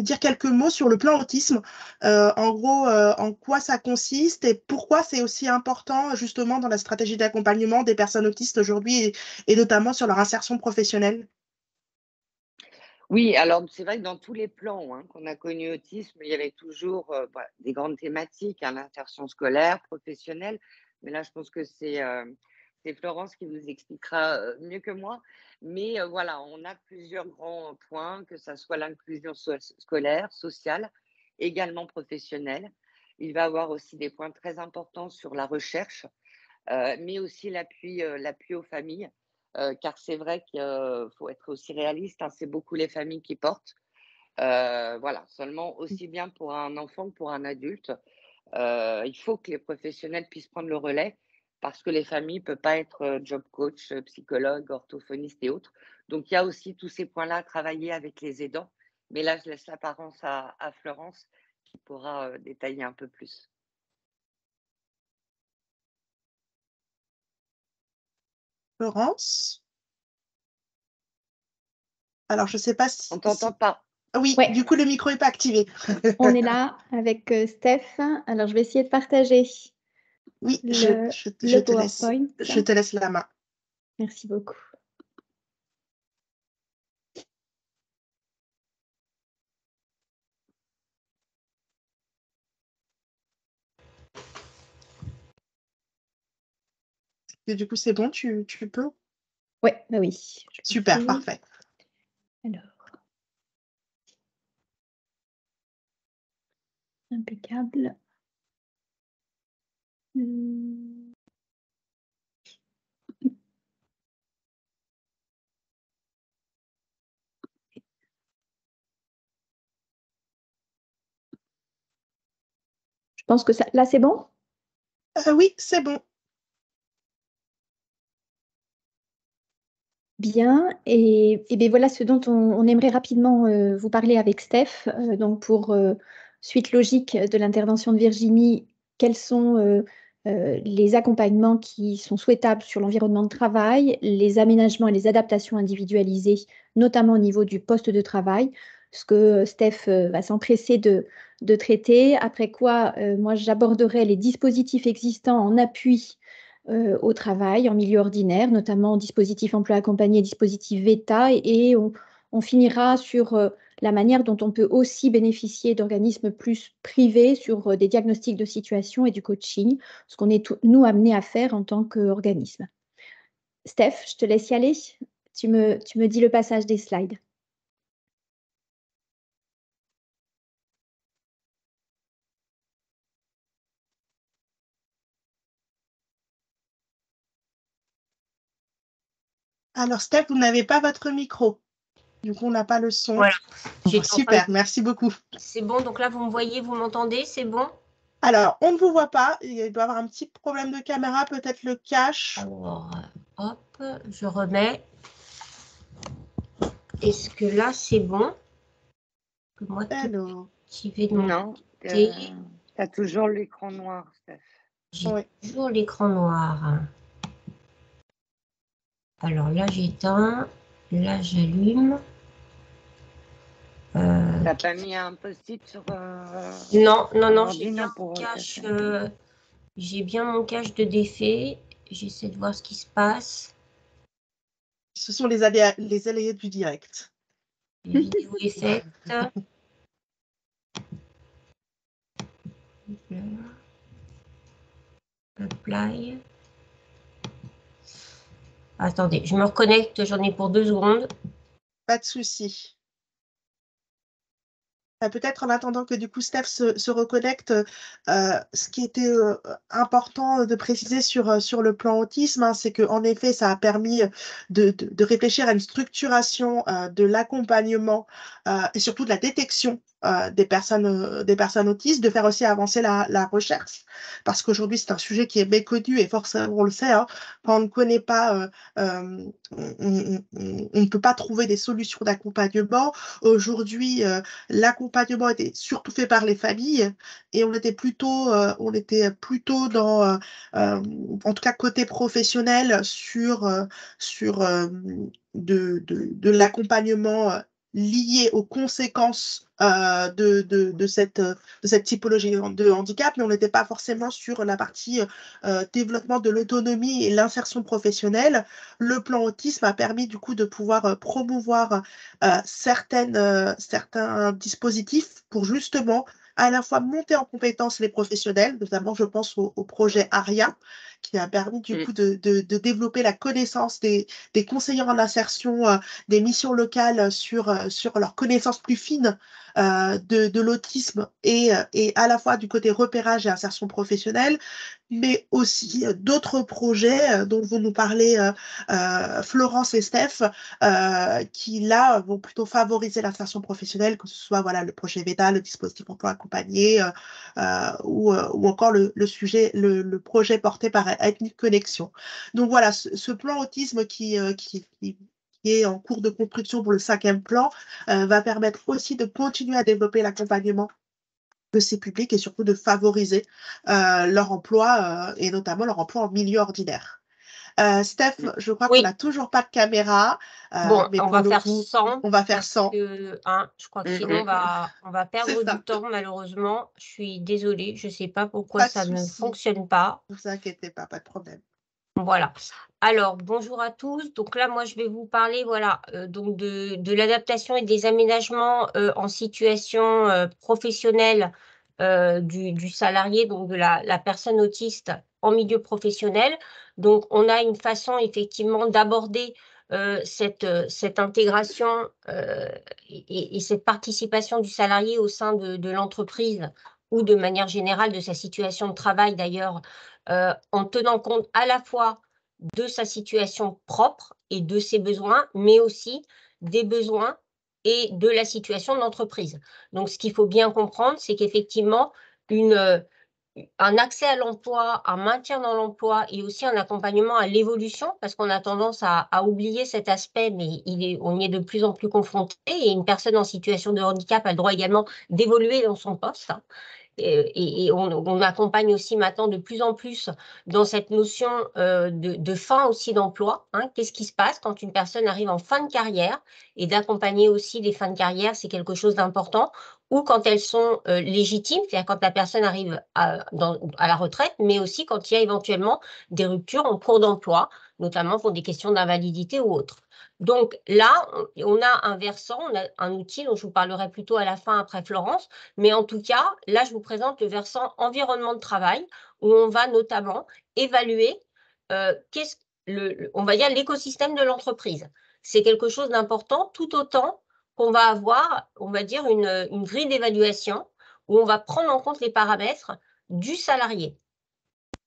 dire quelques mots sur le plan autisme? En gros, en quoi ça consiste et pourquoi c'est aussi important justement dans la stratégie d'accompagnement des personnes autistes aujourd'hui et notamment sur leur insertion professionnelle? Oui, alors c'est vrai que dans tous les plans qu'on a connus autisme, il y avait toujours des grandes thématiques, l'insertion scolaire, professionnelle. Mais là, je pense que c'est Florence qui vous expliquera mieux que moi. Mais voilà, on a plusieurs grands points, que ce soit l'inclusion scolaire, sociale, également professionnelle. Il va y avoir aussi des points très importants sur la recherche, mais aussi l'appui aux familles. Car c'est vrai qu'il faut être aussi réaliste, c'est beaucoup les familles qui portent. Voilà, seulement aussi bien pour un enfant que pour un adulte. Il faut que les professionnels puissent prendre le relais parce que les familles ne peuvent pas être job coach, psychologue, orthophoniste et autres. Donc, il y a aussi tous ces points-là à travailler avec les aidants. Mais là, je laisse l'apparence à Florence qui pourra détailler un peu plus. Florence? Alors, je ne sais pas si... On ne t'entend pas. Oui, Ouais. du coup, le micro n'est pas activé. On est là avec Steph. Alors, je vais essayer de partager Oui, le je te PowerPoint. laisse la main. Merci beaucoup. Et du coup, c'est bon, tu peux? Ouais, bah oui. Super, parfait. Alors, impeccable. Je pense que ça, là, c'est bon? Oui, c'est bon. Bien, et bien voilà ce dont on aimerait rapidement vous parler avec Steph. Donc pour suite logique de l'intervention de Virginie, quels sont les accompagnements qui sont souhaitables sur l'environnement de travail, les aménagements et les adaptations individualisées, notamment au niveau du poste de travail, ce que Steph va s'empresser de traiter, après quoi moi j'aborderai les dispositifs existants en appui au travail, en milieu ordinaire, notamment dispositif emploi accompagné, dispositif VETA, et on finira sur la manière dont on peut aussi bénéficier d'organismes plus privés sur des diagnostics de situation et du coaching, ce qu'on est nous amenés à faire en tant qu'organisme. Steph, je te laisse y aller. Tu me dis le passage des slides. Alors, Steph, vous n'avez pas votre micro. Du coup, on n'a pas le son. Voilà. Super, merci beaucoup. C'est bon, donc là, vous me voyez, vous m'entendez, c'est bon? Alors, on ne vous voit pas. Il doit y avoir un petit problème de caméra, peut-être le cache. Alors, hop, je remets. Est-ce que là, c'est bon? Moi, Alors, Non, tu as toujours l'écran noir, Steph. J'ai toujours l'écran noir. Alors là, j'éteins. Là, j'allume. T'as pas mis un post-it sur Non, j'ai bien mon cache de défait. J'essaie de voir ce qui se passe. Ce sont les aléas du direct. La vidéo est faite. Apply. Attendez, je me reconnecte, j'en ai pour 2 secondes. Pas de souci. Peut-être en attendant que du coup Steph se reconnecte, ce qui était important de préciser sur le plan autisme, hein, c'est qu'en effet, ça a permis de réfléchir à une structuration de l'accompagnement et surtout de la détection des personnes autistes, de faire aussi avancer la recherche, parce qu'aujourd'hui, c'est un sujet qui est méconnu et forcément, on le sait, hein, quand on ne connaît pas, on ne peut pas trouver des solutions d'accompagnement. Aujourd'hui, l'accompagnement était surtout fait par les familles et on était plutôt dans, en tout cas côté professionnel, sur de l'accompagnement lié aux conséquences de cette typologie de handicap, mais on n'était pas forcément sur la partie développement de l'autonomie et l'insertion professionnelle. Le plan autisme a permis du coup de pouvoir promouvoir certains dispositifs pour justement à la fois monter en compétence les professionnels, notamment je pense au projet ARIA, qui a permis du coup de développer la connaissance des conseillers en insertion, des missions locales sur leur connaissance plus fine de l'autisme et à la fois du côté repérage et insertion professionnelle, mais aussi d'autres projets dont vous nous parlez, Florence et Steph, qui là vont plutôt favoriser l'insertion professionnelle, que ce soit voilà, le projet VEDA, le dispositif emploi accompagné, ou encore le projet porté par Ethnic Connexion. Donc voilà, ce plan autisme qui est en cours de construction pour le 5e plan, va permettre aussi de continuer à développer l'accompagnement de ces publics et surtout de favoriser leur emploi et notamment leur emploi en milieu ordinaire. Steph, je crois qu'on n'a toujours pas de caméra. Bon, mais on pour va le faire coup, 100. On va faire 100. Je crois que sinon, on va perdre du temps, malheureusement. Je suis désolée, je ne sais pas pourquoi ça ne fonctionne pas. Ne vous inquiétez pas, pas de problème. Voilà. Alors, bonjour à tous. Donc là, moi, je vais vous parler voilà, donc de l'adaptation et des aménagements en situation professionnelle du salarié, donc de la personne autiste en milieu professionnel. Donc, on a une façon effectivement d'aborder cette intégration et cette participation du salarié au sein de l'entreprise ou de manière générale de sa situation de travail d'ailleurs, en tenant compte à la fois de sa situation propre et de ses besoins, mais aussi des besoins et de la situation de l'entreprise. Donc, ce qu'il faut bien comprendre, c'est qu'effectivement, un accès à l'emploi, un maintien dans l'emploi et aussi un accompagnement à l'évolution, parce qu'on a tendance à oublier cet aspect, mais on y est de plus en plus confronté, et une personne en situation de handicap a le droit également d'évoluer dans son poste. Et on accompagne aussi maintenant de plus en plus dans cette notion de fin aussi d'emploi. Hein. Qu'est-ce qui se passe quand une personne arrive en fin de carrière, et d'accompagner aussi les fins de carrière, c'est quelque chose d'important, ou quand elles sont légitimes, c'est-à-dire quand la personne arrive à la retraite, mais aussi quand il y a éventuellement des ruptures en cours d'emploi, notamment pour des questions d'invalidité ou autres. Donc là, on a un versant, on a un outil dont je vous parlerai plutôt à la fin après Florence, mais en tout cas, là, je vous présente le versant environnement de travail, où on va notamment évaluer on va dire l'écosystème de l'entreprise. C'est quelque chose d'important, tout autant qu'on va avoir, on va dire, une grille d'évaluation où on va prendre en compte les paramètres du salarié.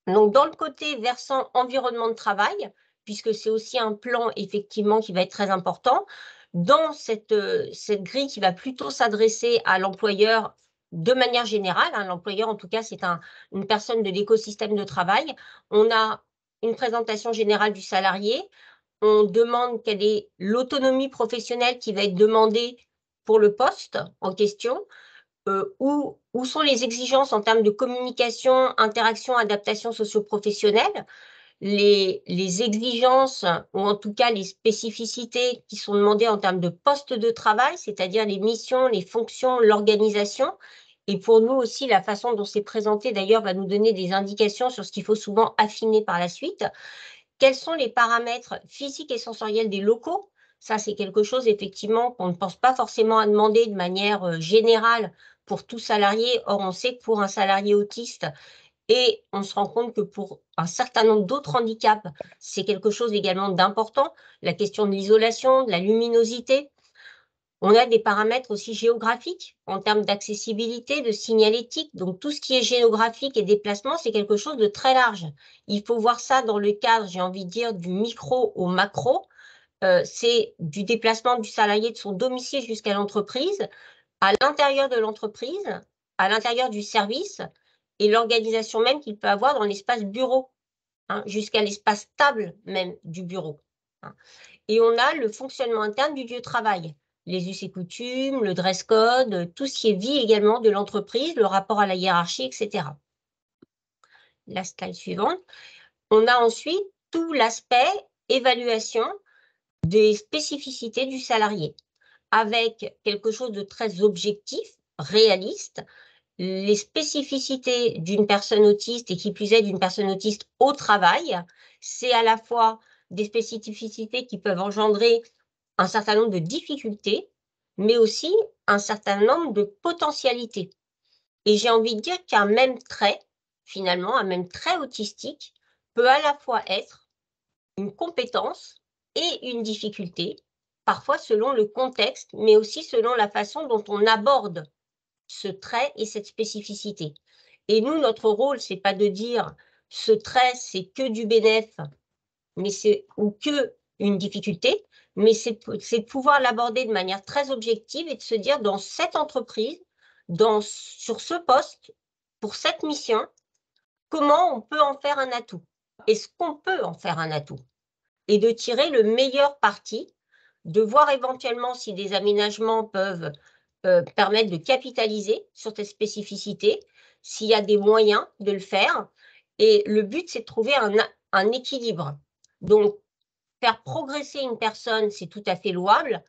Donc, dans le côté versant environnement de travail, puisque c'est aussi un plan effectivement qui va être très important, dans cette grille qui va plutôt s'adresser à l'employeur de manière générale, hein, l'employeur en tout cas c'est une personne de l'écosystème de travail, on a une présentation générale du salarié, on demande quelle est l'autonomie professionnelle qui va être demandée pour le poste en question, où sont les exigences en termes de communication, interaction, adaptation socio-professionnelle, les exigences, ou en tout cas les spécificités qui sont demandées en termes de poste de travail, c'est-à-dire les missions, les fonctions, l'organisation. Et pour nous aussi, la façon dont c'est présenté, d'ailleurs, va nous donner des indications sur ce qu'il faut souvent affiner par la suite. Quels sont les paramètres physiques et sensoriels des locaux? Ça, c'est quelque chose, effectivement, qu'on ne pense pas forcément à demander de manière générale pour tout salarié. Or, on sait que pour un salarié autiste, et on se rend compte que pour un certain nombre d'autres handicaps, c'est quelque chose également d'important. La question de l'isolation, de la luminosité. On a des paramètres aussi géographiques en termes d'accessibilité, de signalétique. Donc, tout ce qui est géographique et déplacement, c'est quelque chose de très large. Il faut voir ça dans le cadre, j'ai envie de dire, du micro au macro. C'est du déplacement du salarié de son domicile jusqu'à l'entreprise, à l'intérieur de l'entreprise, à l'intérieur du service, et l'organisation même qu'il peut avoir dans l'espace bureau, hein, jusqu'à l'espace table même du bureau. Hein. Et on a le fonctionnement interne du lieu de travail, les us et coutumes, le dress code, tout ce qui est vie également de l'entreprise, le rapport à la hiérarchie, etc. La slide suivante. On a ensuite tout l'aspect évaluation des spécificités du salarié, avec quelque chose de très objectif, réaliste, les spécificités d'une personne autiste et qui plus est d'une personne autiste au travail, c'est à la fois des spécificités qui peuvent engendrer un certain nombre de difficultés, mais aussi un certain nombre de potentialités. Et j'ai envie de dire qu'un même trait, finalement, un même trait autistique peut à la fois être une compétence et une difficulté, parfois selon le contexte, mais aussi selon la façon dont on aborde ce trait et cette spécificité. Et nous, notre rôle, c'est pas de dire ce trait, c'est que du bénéfice, mais ou que une difficulté, mais c'est de pouvoir l'aborder de manière très objective et de se dire dans cette entreprise, sur ce poste, pour cette mission, comment on peut en faire un atout? Est-ce qu'on peut en faire un atout? Et de tirer le meilleur parti, de voir éventuellement si des aménagements peuvent permettre de capitaliser sur tes spécificités, s'il y a des moyens de le faire. Et le but, c'est de trouver un équilibre. Donc, faire progresser une personne, c'est tout à fait louable.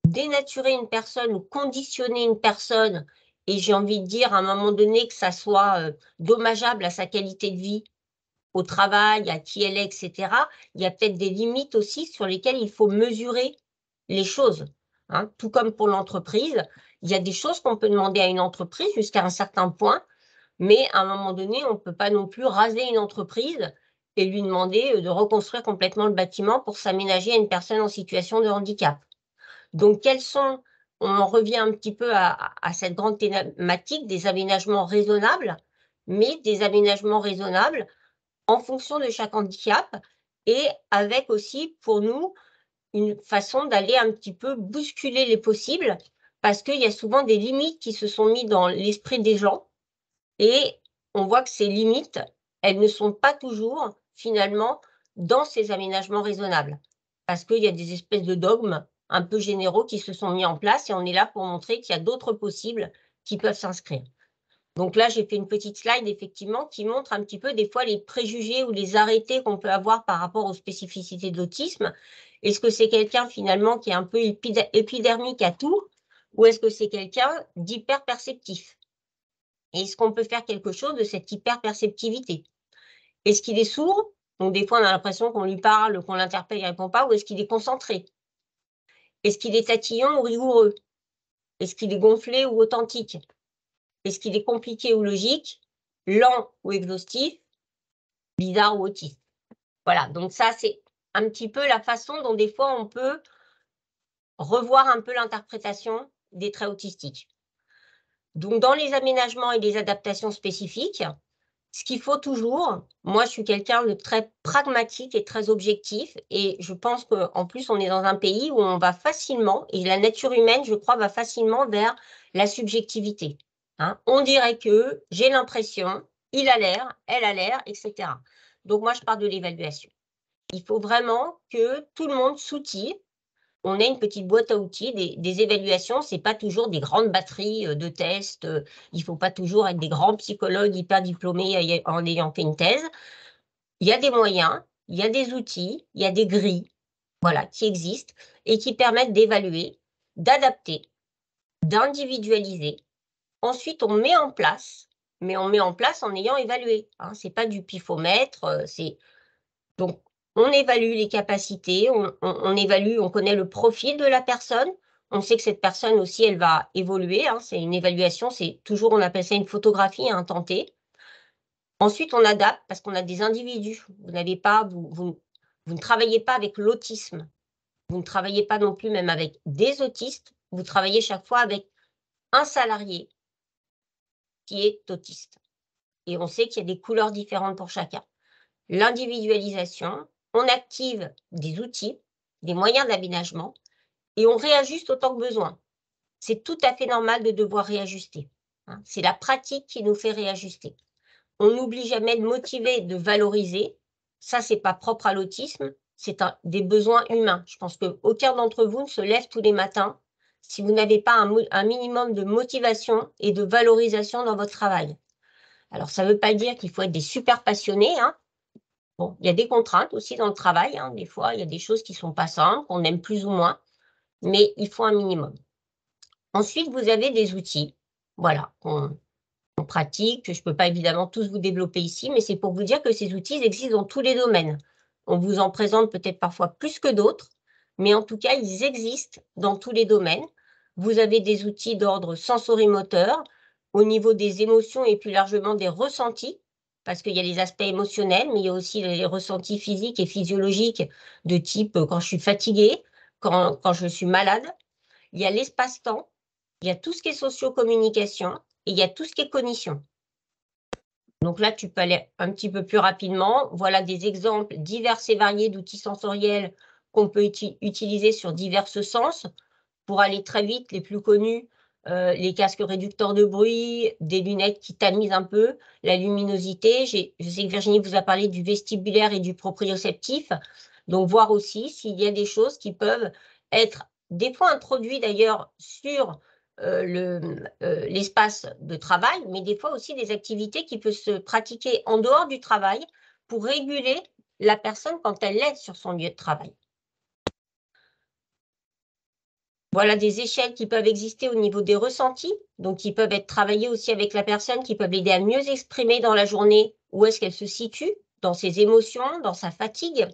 Dénaturer une personne ou conditionner une personne, et j'ai envie de dire à un moment donné que ça soit dommageable à sa qualité de vie, au travail, à qui elle est, etc., il y a peut-être des limites aussi sur lesquelles il faut mesurer les choses. Hein. Tout comme pour l'entreprise, il y a des choses qu'on peut demander à une entreprise jusqu'à un certain point, mais à un moment donné, on ne peut pas non plus raser une entreprise et lui demander de reconstruire complètement le bâtiment pour s'aménager à une personne en situation de handicap. Donc, on en revient un petit peu à cette grande thématique des aménagements raisonnables, mais des aménagements raisonnables en fonction de chaque handicap et avec aussi, pour nous, une façon d'aller un petit peu bousculer les possibles parce qu'il y a souvent des limites qui se sont mises dans l'esprit des gens et on voit que ces limites, elles ne sont pas toujours finalement dans ces aménagements raisonnables parce qu'il y a des espèces de dogmes un peu généraux qui se sont mis en place et on est là pour montrer qu'il y a d'autres possibles qui peuvent s'inscrire. Donc là, j'ai fait une petite slide, effectivement, qui montre un petit peu des fois les préjugés ou les arrêtés qu'on peut avoir par rapport aux spécificités de l'autisme. Est-ce que c'est quelqu'un, finalement, qui est un peu épidermique à tout, ou est-ce que c'est quelqu'un d'hyperperceptif? Et est-ce qu'on peut faire quelque chose de cette hyperperceptivité? Est-ce qu'il est sourd? Donc, des fois, on a l'impression qu'on lui parle, qu'on l'interpelle, il ne répond pas, ou est-ce qu'il est concentré? Est-ce qu'il est tatillon ou rigoureux? Est-ce qu'il est gonflé ou authentique? Est-ce qu'il est compliqué ou logique, lent ou exhaustif, bizarre ou autiste? Voilà, donc ça, c'est un petit peu la façon dont des fois on peut revoir un peu l'interprétation des traits autistiques. Donc, dans les aménagements et les adaptations spécifiques, ce qu'il faut toujours, moi je suis quelqu'un de très pragmatique et très objectif et je pense qu'en plus on est dans un pays où on va facilement, et la nature humaine je crois va facilement vers la subjectivité. Hein. On dirait que j'ai l'impression, il a l'air, elle a l'air, etc. Donc moi je pars de l'évaluation. Il faut vraiment que tout le monde s'outille. On a une petite boîte à outils, des évaluations, ce n'est pas toujours des grandes batteries de tests, il ne faut pas toujours être des grands psychologues hyper diplômés en ayant fait une thèse. il y a des moyens, il y a des outils, il y a des grilles, voilà, qui existent et qui permettent d'évaluer, d'adapter, d'individualiser. Ensuite, on met en place, mais on met en place en ayant évalué. Hein, ce n'est pas du pifomètre, c'est... Donc, on évalue les capacités, on évalue, on connaît le profil de la personne, on sait que cette personne aussi, elle va évoluer, hein, c'est une évaluation, c'est toujours, on appelle ça une photographie à intenter. Ensuite, on adapte parce qu'on a des individus. Vous n'avez pas, vous ne travaillez pas avec l'autisme. Vous ne travaillez pas non plus même avec des autistes. Vous travaillez chaque fois avec un salarié qui est autiste. Et on sait qu'il y a des couleurs différentes pour chacun. L'individualisation, on active des outils, des moyens d'aménagement et on réajuste autant que besoin. C'est tout à fait normal de devoir réajuster. C'est la pratique qui nous fait réajuster. On n'oublie jamais de motiver, de valoriser. Ça, ce n'est pas propre à l'autisme, c'est des besoins humains. Je pense qu'aucun d'entre vous ne se lève tous les matins si vous n'avez pas un minimum de motivation et de valorisation dans votre travail. Alors, ça ne veut pas dire qu'il faut être des super passionnés. Hein. Bon, il y a des contraintes aussi dans le travail. Hein. Des fois, il y a des choses qui ne sont pas simples, qu'on aime plus ou moins, mais il faut un minimum. Ensuite, vous avez des outils, voilà, qu'on pratique, que je ne peux pas évidemment tous vous développer ici, mais c'est pour vous dire que ces outils existent dans tous les domaines. On vous en présente peut-être parfois plus que d'autres, mais en tout cas, ils existent dans tous les domaines. Vous avez des outils d'ordre sensorimoteur, au niveau des émotions et plus largement des ressentis, parce qu'il y a les aspects émotionnels, mais il y a aussi les ressentis physiques et physiologiques de type quand je suis fatiguée, quand je suis malade. Il y a l'espace-temps, il y a tout ce qui est socio-communication et il y a tout ce qui est cognition. Donc là, tu peux aller un petit peu plus rapidement. Voilà des exemples divers et variés d'outils sensoriels qu'on peut utiliser sur divers sens. Pour aller très vite, les plus connus, les casques réducteurs de bruit, des lunettes qui tamisent un peu, la luminosité. Je sais que Virginie vous a parlé du vestibulaire et du proprioceptif. Donc, voir aussi s'il y a des choses qui peuvent être des fois introduites d'ailleurs sur l'espace de travail, mais des fois aussi des activités qui peuvent se pratiquer en dehors du travail pour réguler la personne quand elle est sur son lieu de travail. Voilà des échelles qui peuvent exister au niveau des ressentis, donc qui peuvent être travaillées aussi avec la personne, qui peuvent l'aider à mieux exprimer dans la journée où est-ce qu'elle se situe, dans ses émotions, dans sa fatigue.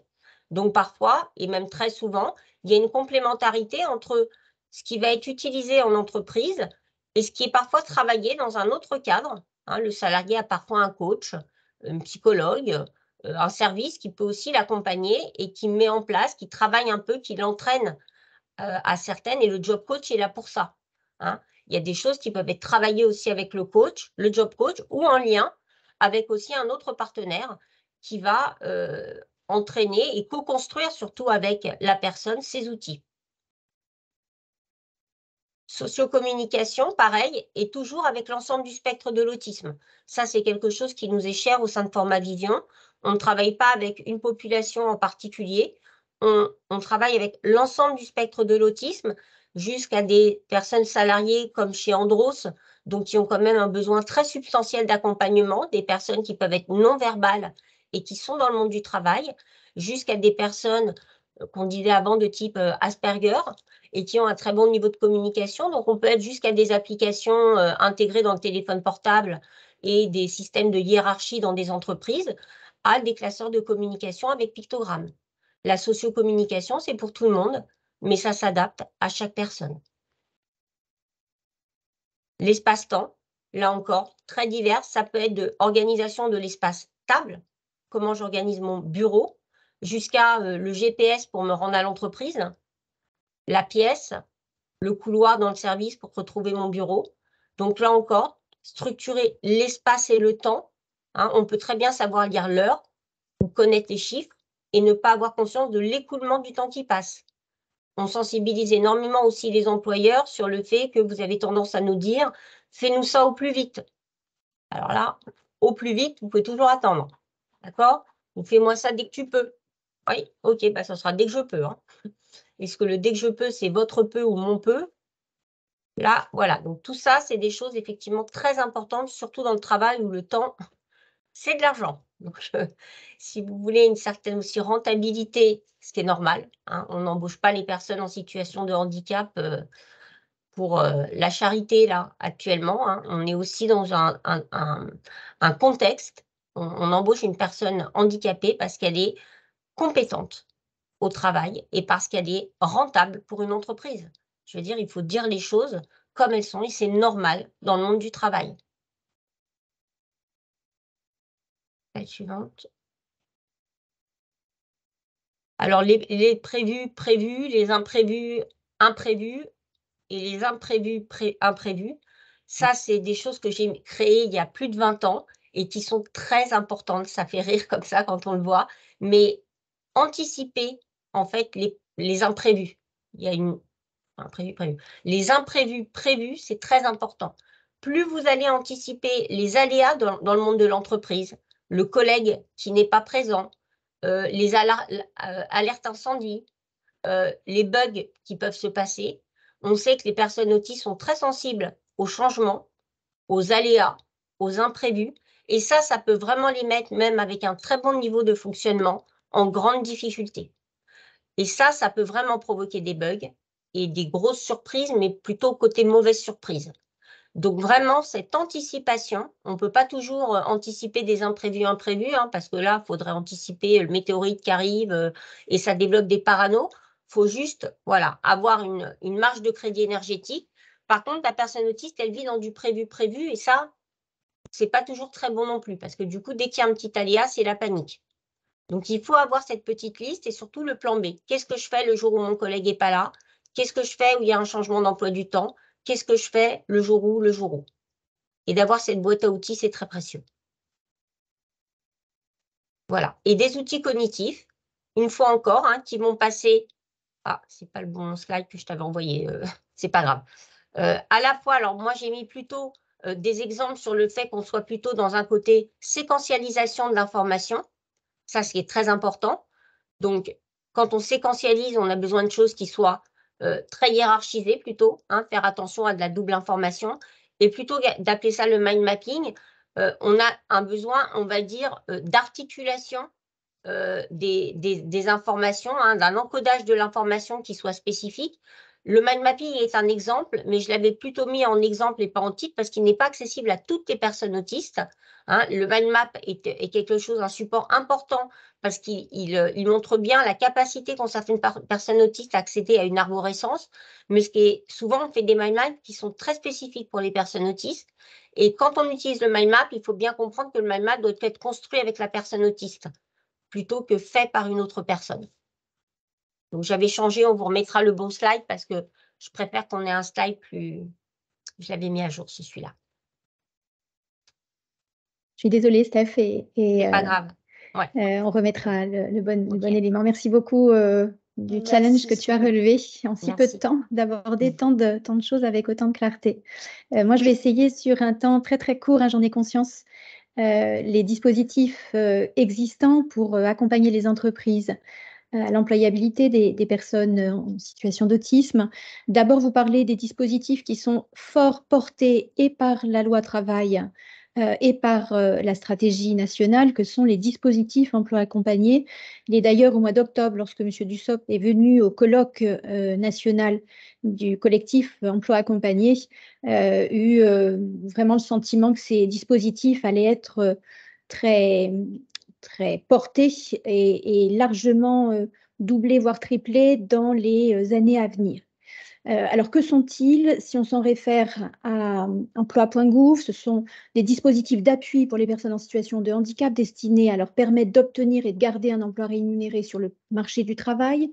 Donc parfois, et même très souvent, il y a une complémentarité entre ce qui va être utilisé en entreprise et ce qui est parfois travaillé dans un autre cadre. Hein, le salarié a parfois un coach, un psychologue, un service qui peut aussi l'accompagner et qui met en place, qui travaille un peu, qui l'entraîne à certaines, et le job coach est là pour ça. Hein. Il y a des choses qui peuvent être travaillées aussi avec le coach, le job coach, ou en lien avec aussi un autre partenaire qui va entraîner et co-construire surtout avec la personne ces outils. Sociocommunication, pareil, et toujours avec l'ensemble du spectre de l'autisme. Ça, c'est quelque chose qui nous est cher au sein de Forma Vision. On ne travaille pas avec une population en particulier. On travaille avec l'ensemble du spectre de l'autisme jusqu'à des personnes salariées comme chez Andros, donc qui ont quand même un besoin très substantiel d'accompagnement, des personnes qui peuvent être non-verbales et qui sont dans le monde du travail, jusqu'à des personnes qu'on disait avant de type Asperger et qui ont un très bon niveau de communication. Donc, on peut être jusqu'à des applications intégrées dans le téléphone portable et des systèmes de hiérarchie dans des entreprises à des classeurs de communication avec pictogrammes. La sociocommunication, c'est pour tout le monde, mais ça s'adapte à chaque personne. L'espace-temps, là encore, très divers. Ça peut être de l'organisation de l'espace table, comment j'organise mon bureau, jusqu'à le GPS pour me rendre à l'entreprise, la pièce, le couloir dans le service pour retrouver mon bureau. Donc là encore, structurer l'espace et le temps. Hein, on peut très bien savoir lire l'heure ou connaître les chiffres et ne pas avoir conscience de l'écoulement du temps qui passe. On sensibilise énormément aussi les employeurs sur le fait que vous avez tendance à nous dire « fais-nous ça au plus vite ». Alors là, au plus vite, vous pouvez toujours attendre. D'accord? Donc fais-moi ça dès que tu peux. Oui, ok, bah, ça sera dès que je peux. Hein. Est-ce que le dès que je peux, c'est votre peu ou mon peu? Là, voilà. Donc tout ça, c'est des choses effectivement très importantes, surtout dans le travail où le temps, c'est de l'argent. Donc, si vous voulez une certaine aussi rentabilité, ce qui est normal, hein, on n'embauche pas les personnes en situation de handicap pour la charité, là, actuellement. Hein. On est aussi dans un contexte, on embauche une personne handicapée parce qu'elle est compétente au travail et parce qu'elle est rentable pour une entreprise. Je veux dire, il faut dire les choses comme elles sont et c'est normal dans le monde du travail. Slide suivante. Alors, les prévus, les imprévus, imprévus et les imprévus, imprévus, ça, c'est des choses que j'ai créées il y a plus de 20 ans et qui sont très importantes. Ça fait rire comme ça quand on le voit, mais anticiper, en fait, les imprévus. Il y a une imprévu, prévu. Les imprévus prévus, c'est très important. Plus vous allez anticiper les aléas dans le monde de l'entreprise, le collègue qui n'est pas présent, les alertes incendie, les bugs qui peuvent se passer. On sait que les personnes autistes sont très sensibles aux changements, aux aléas, aux imprévus. Et ça peut vraiment les mettre, même avec un très bon niveau de fonctionnement, en grande difficulté. Et ça peut vraiment provoquer des bugs et des grosses surprises, mais plutôt côté mauvaise surprise. Donc vraiment, cette anticipation, on ne peut pas toujours anticiper des imprévus, hein, parce que là, il faudrait anticiper le météorite qui arrive et ça développe des paranos. Il faut juste avoir une marge de crédit énergétique. Par contre, la personne autiste, elle vit dans du prévu et ça, ce n'est pas toujours très bon non plus, parce que du coup, dès qu'il y a un petit aléa, c'est la panique. Donc, il faut avoir cette petite liste et surtout le plan B. Qu'est-ce que je fais le jour où mon collègue n'est pas là? Qu'est-ce que je fais où il y a un changement d'emploi du temps? Qu'est-ce que je fais le jour où? Et d'avoir cette boîte à outils, c'est très précieux. Voilà. Et des outils cognitifs, une fois encore, hein, qui vont passer... Ah, c'est pas le bon slide que je t'avais envoyé, c'est pas grave. À la fois, alors moi, j'ai mis plutôt des exemples sur le fait qu'on soit plutôt dans un côté séquentialisation de l'information. Ça, c'est très important. Donc, quand on séquentialise, on a besoin de choses qui soient très hiérarchisées plutôt, hein, faire attention à de la double information. Et plutôt d'appeler ça le mind mapping, on a un besoin, on va dire, d'articulation des informations, hein, d'un encodage de l'information qui soit spécifique. Le mind mapping est un exemple, mais je l'avais plutôt mis en exemple et pas en titre parce qu'il n'est pas accessible à toutes les personnes autistes. Hein. Le mind map est quelque chose, un support important parce qu'il montre bien la capacité qu'ont certaines personnes autistes à accéder à une arborescence, mais ce qui est souvent, on fait des mind maps qui sont très spécifiques pour les personnes autistes. Et quand on utilise le mind map, il faut bien comprendre que le mind map doit être construit avec la personne autiste plutôt que fait par une autre personne. Donc, j'avais changé, on vous remettra le bon slide parce que je préfère qu'on ait un slide plus... Je l'avais mis à jour, c'est celui-là. Je suis désolée, Steph. Pas grave. Ouais. On remettra le bon élément. Merci beaucoup du challenge que tu as relevé en si peu de temps, d'aborder tant de choses avec autant de clarté. Moi, je vais essayer sur un temps très, très court, hein, j'en ai conscience, les dispositifs existants pour accompagner les entreprises à l'employabilité des personnes en situation d'autisme. D'abord, vous parlez des dispositifs qui sont fort portés et par la loi travail et par la stratégie nationale, que sont les dispositifs emploi accompagné. Il est d'ailleurs au mois d'octobre, lorsque M. Dussopt est venu au colloque national du collectif emploi accompagné, eu vraiment le sentiment que ces dispositifs allaient être très portés et largement doublés, voire triplés dans les années à venir. Alors, que sont-ils? Si on s'en réfère à emploi.gouv, ce sont des dispositifs d'appui pour les personnes en situation de handicap destinés à leur permettre d'obtenir et de garder un emploi rémunéré sur le marché du travail,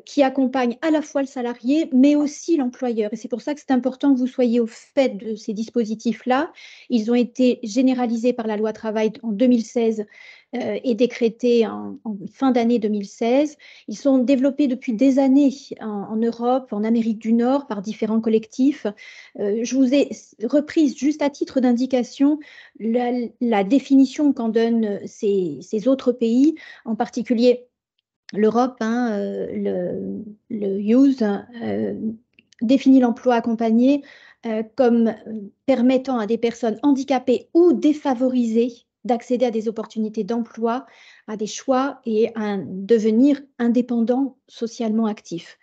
qui accompagnent à la fois le salarié, mais aussi l'employeur. Et c'est pour ça que c'est important que vous soyez au fait de ces dispositifs-là. Ils ont été généralisés par la loi travail en 2016 et décrétés en fin d'année 2016. Ils sont développés depuis des années en Europe, en Amérique du Nord, par différents collectifs. Je vous ai reprise juste à titre d'indication la définition qu'en donnent ces autres pays, en particulier l'Europe, hein, le Youth, définit l'emploi accompagné comme permettant à des personnes handicapées ou défavorisées d'accéder à des opportunités d'emploi, à des choix et à un devenir indépendant socialement actif.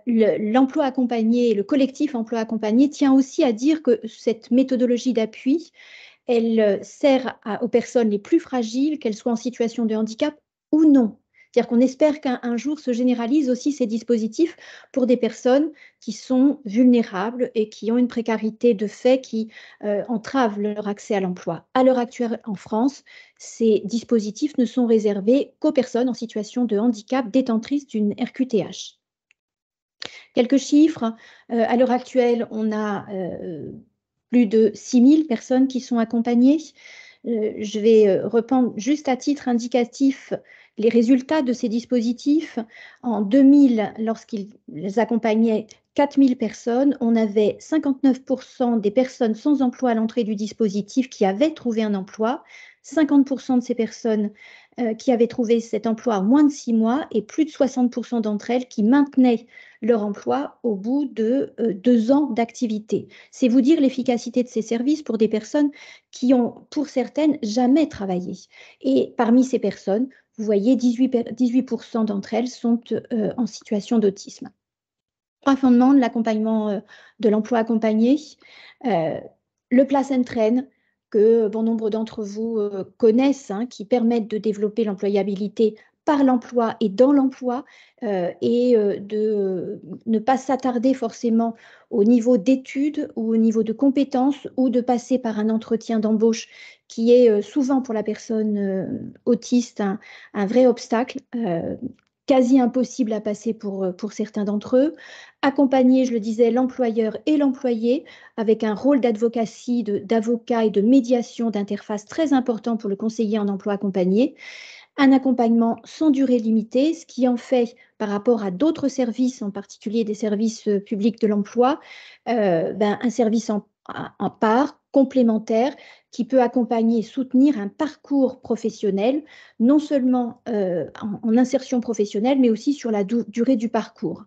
L'emploi accompagné, le collectif emploi accompagné tient aussi à dire que cette méthodologie d'appui, elle sert aux personnes les plus fragiles, qu'elles soient en situation de handicap ou non. C'est-à-dire qu'on espère qu'un jour se généralisent aussi ces dispositifs pour des personnes qui sont vulnérables et qui ont une précarité de fait qui entrave leur accès à l'emploi. À l'heure actuelle, en France, ces dispositifs ne sont réservés qu'aux personnes en situation de handicap détentrices d'une RQTH. Quelques chiffres. À l'heure actuelle, on a plus de 6000 personnes qui sont accompagnées. Je vais reprendre juste à titre indicatif les résultats de ces dispositifs. En 2000, lorsqu'ils accompagnaient 4000 personnes, on avait 59% des personnes sans emploi à l'entrée du dispositif qui avaient trouvé un emploi, 50% de ces personnes qui avaient trouvé cet emploi en moins de 6 mois et plus de 60% d'entre elles qui maintenaient leur emploi au bout de 2 ans d'activité. C'est vous dire l'efficacité de ces services pour des personnes qui ont, pour certaines, jamais travaillé. Et parmi ces personnes, vous voyez, 18% d'entre elles sont en situation d'autisme. 3 fondements de l'accompagnement de l'emploi accompagné. Le place and train, que bon nombre d'entre vous connaissent, qui permettent de développer l'employabilité par l'emploi et dans l'emploi et de ne pas s'attarder forcément au niveau d'études ou au niveau de compétences ou de passer par un entretien d'embauche qui est souvent pour la personne autiste un vrai obstacle, quasi impossible à passer pour certains d'entre eux. Accompagner, je le disais, l'employeur et l'employé avec un rôle d'advocacy, d'avocat et de médiation d'interface très important pour le conseiller en emploi accompagné. Un accompagnement sans durée limitée, ce qui en fait, par rapport à d'autres services, en particulier des services publics de l'emploi, un service en part, complémentaire, qui peut accompagner et soutenir un parcours professionnel, non seulement en insertion professionnelle, mais aussi sur la durée du parcours.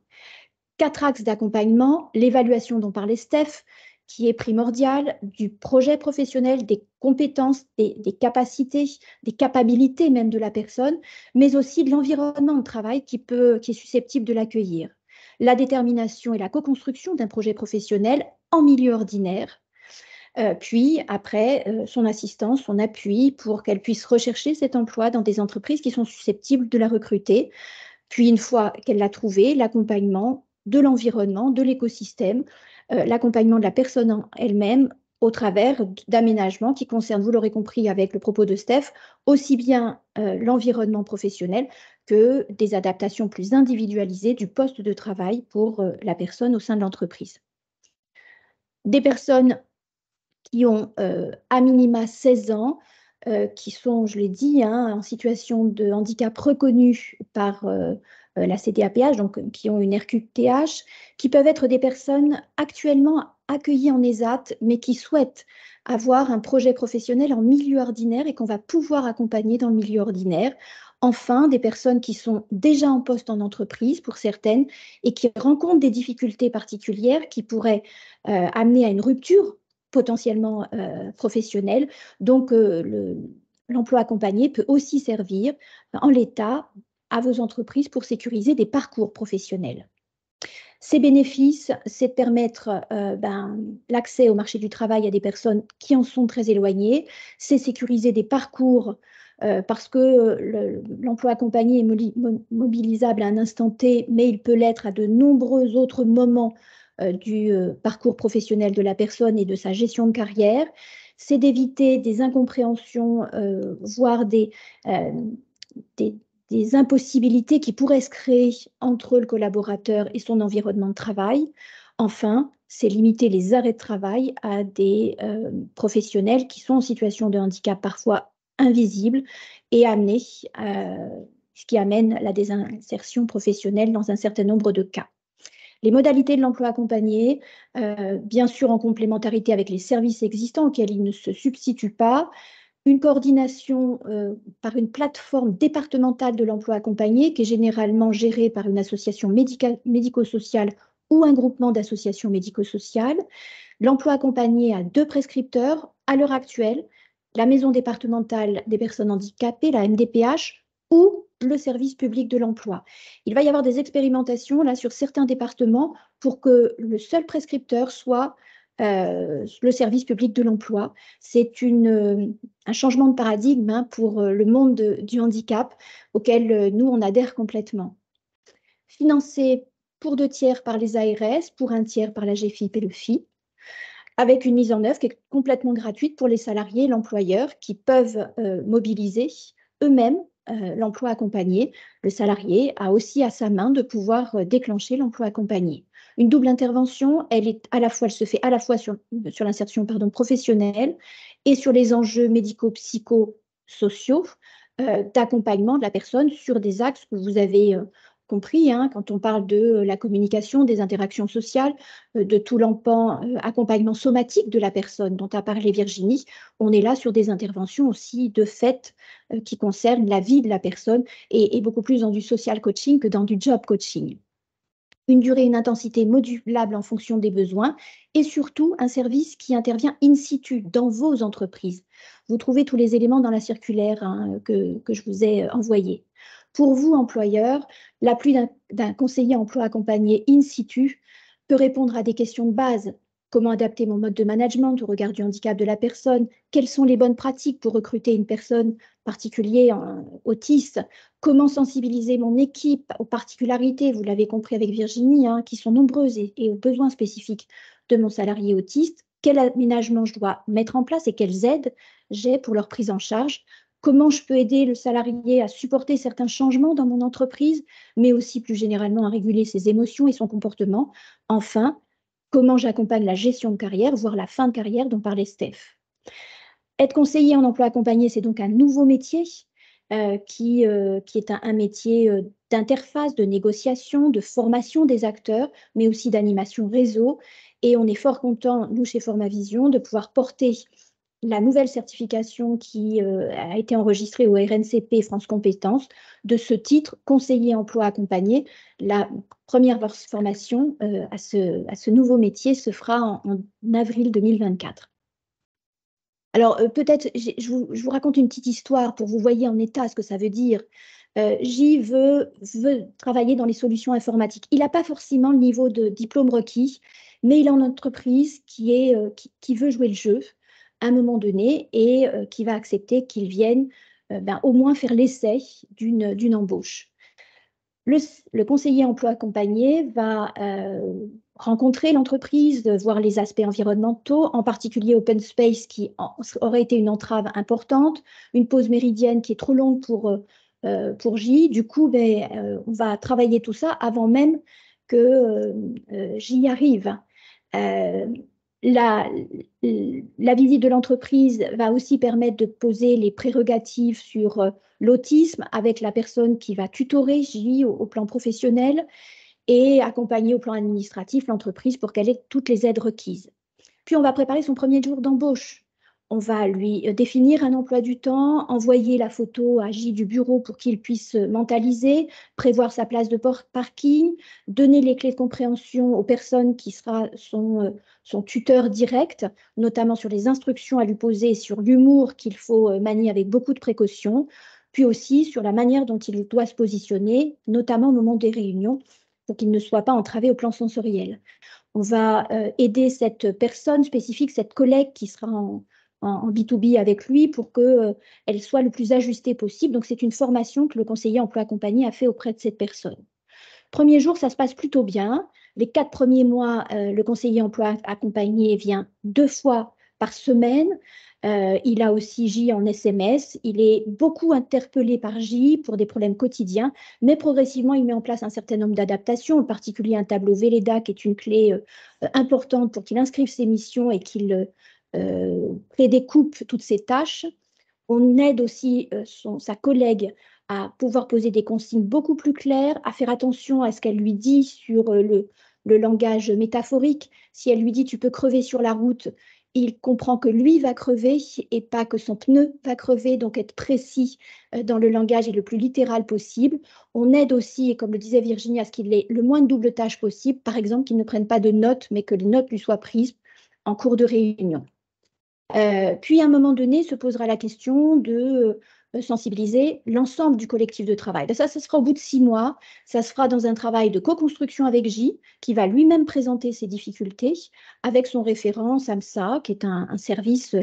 4 axes d'accompagnement, l'évaluation dont parlait Steph, qui est primordiale, du projet professionnel, des compétences, des capacités, des capabilités même de la personne, mais aussi de l'environnement de travail qui est susceptible de l'accueillir. La détermination et la co-construction d'un projet professionnel en milieu ordinaire, puis après son assistance, son appui pour qu'elle puisse rechercher cet emploi dans des entreprises qui sont susceptibles de la recruter. Puis une fois qu'elle l'a trouvé, l'accompagnement de l'environnement, de l'écosystème, l'accompagnement de la personne elle-même au travers d'aménagements qui concernent, vous l'aurez compris avec le propos de Steph, aussi bien l'environnement professionnel que des adaptations plus individualisées du poste de travail pour la personne au sein de l'entreprise. Des personnes qui ont à minima 16 ans, qui sont, je l'ai dit, en situation de handicap reconnu par la CDAPH, donc qui ont une RQTH, qui peuvent être des personnes actuellement accueillies en ESAT, mais qui souhaitent avoir un projet professionnel en milieu ordinaire et qu'on va pouvoir accompagner dans le milieu ordinaire. Enfin, des personnes qui sont déjà en poste en entreprise, pour certaines, et qui rencontrent des difficultés particulières qui pourraient amener à une rupture potentiellement professionnelle. Donc, l'emploi accompagné peut aussi servir en l'état à vos entreprises pour sécuriser des parcours professionnels. Ces bénéfices, c'est de permettre l'accès au marché du travail à des personnes qui en sont très éloignées, c'est sécuriser des parcours parce que l'emploi accompagné est mobilisable à un instant T, mais il peut l'être à de nombreux autres moments du parcours professionnel de la personne et de sa gestion de carrière. C'est d'éviter des incompréhensions, voire des impossibilités qui pourraient se créer entre le collaborateur et son environnement de travail. Enfin, c'est limiter les arrêts de travail à des professionnels qui sont en situation de handicap parfois invisible et amener, ce qui amène la désinsertion professionnelle dans un certain nombre de cas. Les modalités de l'emploi accompagné, bien sûr en complémentarité avec les services existants auxquels ils ne se substituent pas, une coordination par une plateforme départementale de l'emploi accompagné qui est généralement gérée par une association médico-sociale ou un groupement d'associations médico-sociales. L'emploi accompagné a 2 prescripteurs à l'heure actuelle, la maison départementale des personnes handicapées, la MDPH, ou le service public de l'emploi. Il va y avoir des expérimentations là sur certains départements pour que le seul prescripteur soit le service public de l'emploi. C'est un changement de paradigme hein, pour le monde du handicap auquel nous, on adhère complètement. Financé pour 2 tiers par les ARS, pour 1 tiers par la GFIP et le FI, avec une mise en œuvre qui est complètement gratuite pour les salariés et l'employeur qui peuvent mobiliser eux-mêmes l'emploi accompagné. Le salarié a aussi à sa main de pouvoir déclencher l'emploi accompagné. Une double intervention, elle se fait à la fois sur l'insertion professionnelle et sur les enjeux médico-psychosociaux d'accompagnement de la personne sur des axes que vous avez compris, hein, quand on parle de la communication, des interactions sociales, de tout l'empan accompagnement somatique de la personne dont a parlé Virginie. On est là sur des interventions aussi de fait qui concernent la vie de la personne et beaucoup plus dans du social coaching que dans du job coaching. Une durée, une intensité modulable en fonction des besoins et surtout un service qui intervient in situ dans vos entreprises. Vous trouvez tous les éléments dans la circulaire hein, que je vous ai envoyée. Pour vous, employeurs, l'appui d'un conseiller emploi accompagné in situ peut répondre à des questions de base. Comment adapter mon mode de management au regard du handicap de la personne? Quelles sont les bonnes pratiques pour recruter une personne particulière autiste? Comment sensibiliser mon équipe aux particularités, vous l'avez compris avec Virginie, hein, qui sont nombreuses et aux besoins spécifiques de mon salarié autiste? Quel aménagement je dois mettre en place et quelles aides j'ai pour leur prise en charge? Comment je peux aider le salarié à supporter certains changements dans mon entreprise, mais aussi plus généralement à réguler ses émotions et son comportement? Enfin, comment j'accompagne la gestion de carrière, voire la fin de carrière dont parlait Steph. Être conseiller en emploi accompagné, c'est donc un nouveau métier qui est un métier d'interface, de négociation, de formation des acteurs, mais aussi d'animation réseau. Et on est fort content, nous, chez Formavision, de pouvoir porter la nouvelle certification qui a été enregistrée au RNCP France Compétences de ce titre, conseiller emploi accompagné. La première formation à ce nouveau métier se fera en avril 2024. Alors, peut-être, je vous raconte une petite histoire pour que vous voyez en état ce que ça veut dire. J veut travailler dans les solutions informatiques. Il n'a pas forcément le niveau de diplôme requis, mais il est en entreprise qui veut jouer le jeu à un moment donné et qui va accepter qu'il vienne au moins faire l'essai d'une embauche. Le conseiller emploi accompagné va rencontrer l'entreprise, voir les aspects environnementaux, en particulier open space qui aurait été une entrave importante, une pause méridienne qui est trop longue pour J. Du coup, on va travailler tout ça avant même que J arrive. La visite de l'entreprise va aussi permettre de poser les prérogatives sur l'autisme avec la personne qui va tutorer J au plan professionnel et accompagner au plan administratif l'entreprise pour qu'elle ait toutes les aides requises. Puis on va préparer son premier jour d'embauche. On va lui définir un emploi du temps, envoyer la photo à J du bureau pour qu'il puisse mentaliser, prévoir sa place de parking, donner les clés de compréhension aux personnes qui sera son tuteur direct, notamment sur les instructions à lui poser, sur l'humour qu'il faut manier avec beaucoup de précaution, puis aussi sur la manière dont il doit se positionner, notamment au moment des réunions, pour qu'il ne soit pas entravé au plan sensoriel. On va aider cette personne spécifique, cette collègue qui sera en B2B avec lui pour qu'elle soit le plus ajustée possible. Donc, c'est une formation que le conseiller emploi accompagné a fait auprès de cette personne. Premier jour, ça se passe plutôt bien. Les 4 premiers mois, le conseiller emploi accompagné vient 2 fois par semaine. Il a aussi J en SMS. Il est beaucoup interpellé par J pour des problèmes quotidiens, mais progressivement, il met en place un certain nombre d'adaptations, en particulier un tableau Velleda qui est une clé importante pour qu'il inscrive ses missions et qu'il prédécoupe toutes ses tâches. On aide aussi sa collègue à pouvoir poser des consignes beaucoup plus claires, à faire attention à ce qu'elle lui dit sur le langage métaphorique. Si elle lui dit « tu peux crever sur la route », il comprend que lui va crever et pas que son pneu va crever, donc être précis dans le langage et le plus littéral possible. On aide aussi, et comme le disait Virginie, à ce qu'il ait le moins de double tâches possible, par exemple qu'il ne prenne pas de notes, mais que les notes lui soient prises en cours de réunion. Puis, à un moment donné, se posera la question de sensibiliser l'ensemble du collectif de travail. Ça se fera au bout de 6 mois. Ça se fera dans un travail de co-construction avec J, qui va lui-même présenter ses difficultés avec son référent SAMSA, qui est un service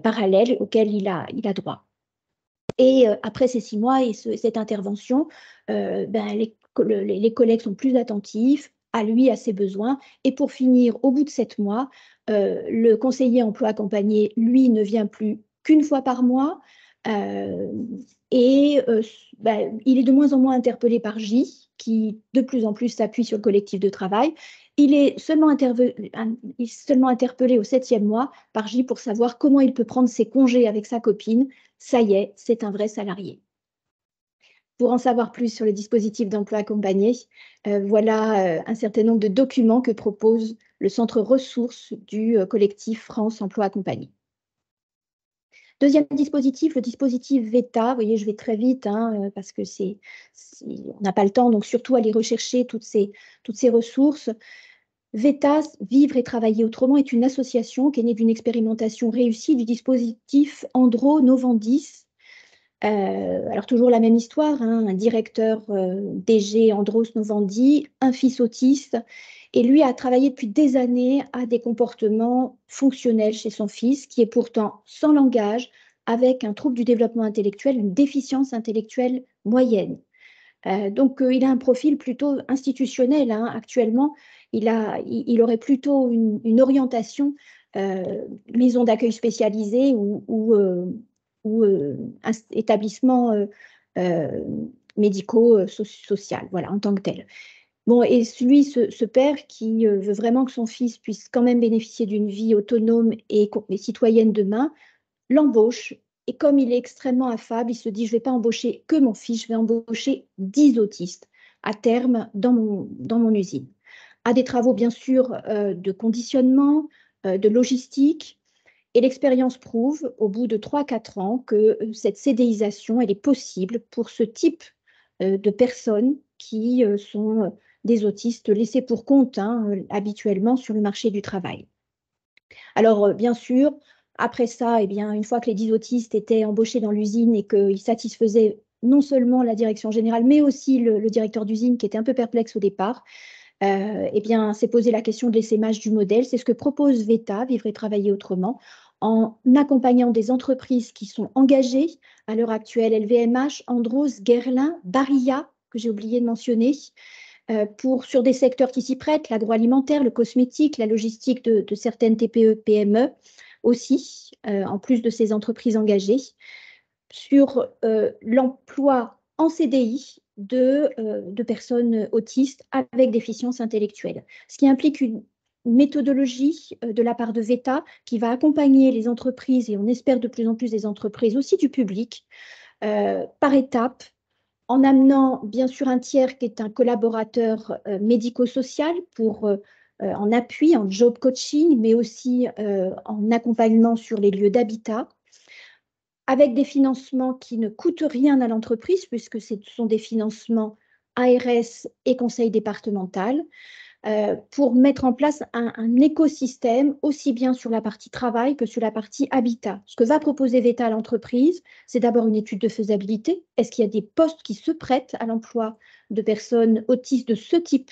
parallèle auquel il a droit. Et après ces 6 mois et cette intervention, les collègues sont plus attentifs à lui, à ses besoins. Et pour finir, au bout de 7 mois, le conseiller emploi accompagné, lui, ne vient plus qu'une fois par mois. Il est de moins en moins interpellé par J, qui de plus en plus s'appuie sur le collectif de travail. Il est seulement interpellé au 7e mois par J pour savoir comment il peut prendre ses congés avec sa copine. Ça y est, c'est un vrai salarié. Pour en savoir plus sur le dispositif d'emploi accompagné, voilà un certain nombre de documents que propose le centre ressources du collectif France Emploi Accompagné. Deuxième dispositif, le dispositif VETA. Vous voyez, je vais très vite parce que on n'a pas le temps, donc surtout aller rechercher toutes ces ressources. VETA, Vivre et Travailler Autrement, est une association qui est née d'une expérimentation réussie du dispositif Andro Novandis. Alors toujours la même histoire, un directeur DG Andros Novandi, un fils autiste, et lui a travaillé depuis des années à des comportements fonctionnels chez son fils, qui est pourtant sans langage, avec un trouble du développement intellectuel, une déficience intellectuelle moyenne. Donc il a un profil plutôt institutionnel actuellement. Il aurait plutôt une orientation maison d'accueil spécialisée ou établissements médico-social, voilà, en tant que tel. Bon, et lui, ce père qui veut vraiment que son fils puisse quand même bénéficier d'une vie autonome et citoyenne demain, l'embauche. Et comme il est extrêmement affable, il se dit, je ne vais pas embaucher que mon fils, je vais embaucher 10 autistes à terme dans mon usine. À des travaux, bien sûr, de conditionnement, de logistique. Et l'expérience prouve, au bout de 3-4 ans, que cette CDIsation, elle est possible pour ce type de personnes qui sont des autistes laissés pour compte habituellement sur le marché du travail. Alors, bien sûr, après ça, une fois que les 10 autistes étaient embauchés dans l'usine et qu'ils satisfaisaient non seulement la direction générale, mais aussi le directeur d'usine qui était un peu perplexe au départ, s'est posé la question de l'essaimage du modèle. C'est ce que propose VETA, Vivre et Travailler Autrement, en accompagnant des entreprises qui sont engagées à l'heure actuelle, LVMH, Andros, Guerlain, Barilla, que j'ai oublié de mentionner, sur des secteurs qui s'y prêtent, l'agroalimentaire, le cosmétique, la logistique de certaines TPE, PME aussi, en plus de ces entreprises engagées, sur l'emploi en CDI de personnes autistes avec déficience intellectuelle, ce qui implique une méthodologie de la part de VETA qui va accompagner les entreprises, et on espère de plus en plus des entreprises, aussi du public, par étapes, en amenant bien sûr un tiers qui est un collaborateur médico-social en appui, en job coaching, mais aussi en accompagnement sur les lieux d'habitat, avec des financements qui ne coûtent rien à l'entreprise, puisque ce sont des financements ARS et conseil départemental, pour mettre en place un écosystème aussi bien sur la partie travail que sur la partie habitat. Ce que va proposer VETA à l'entreprise, c'est d'abord une étude de faisabilité. Est-ce qu'il y a des postes qui se prêtent à l'emploi de personnes autistes de ce type?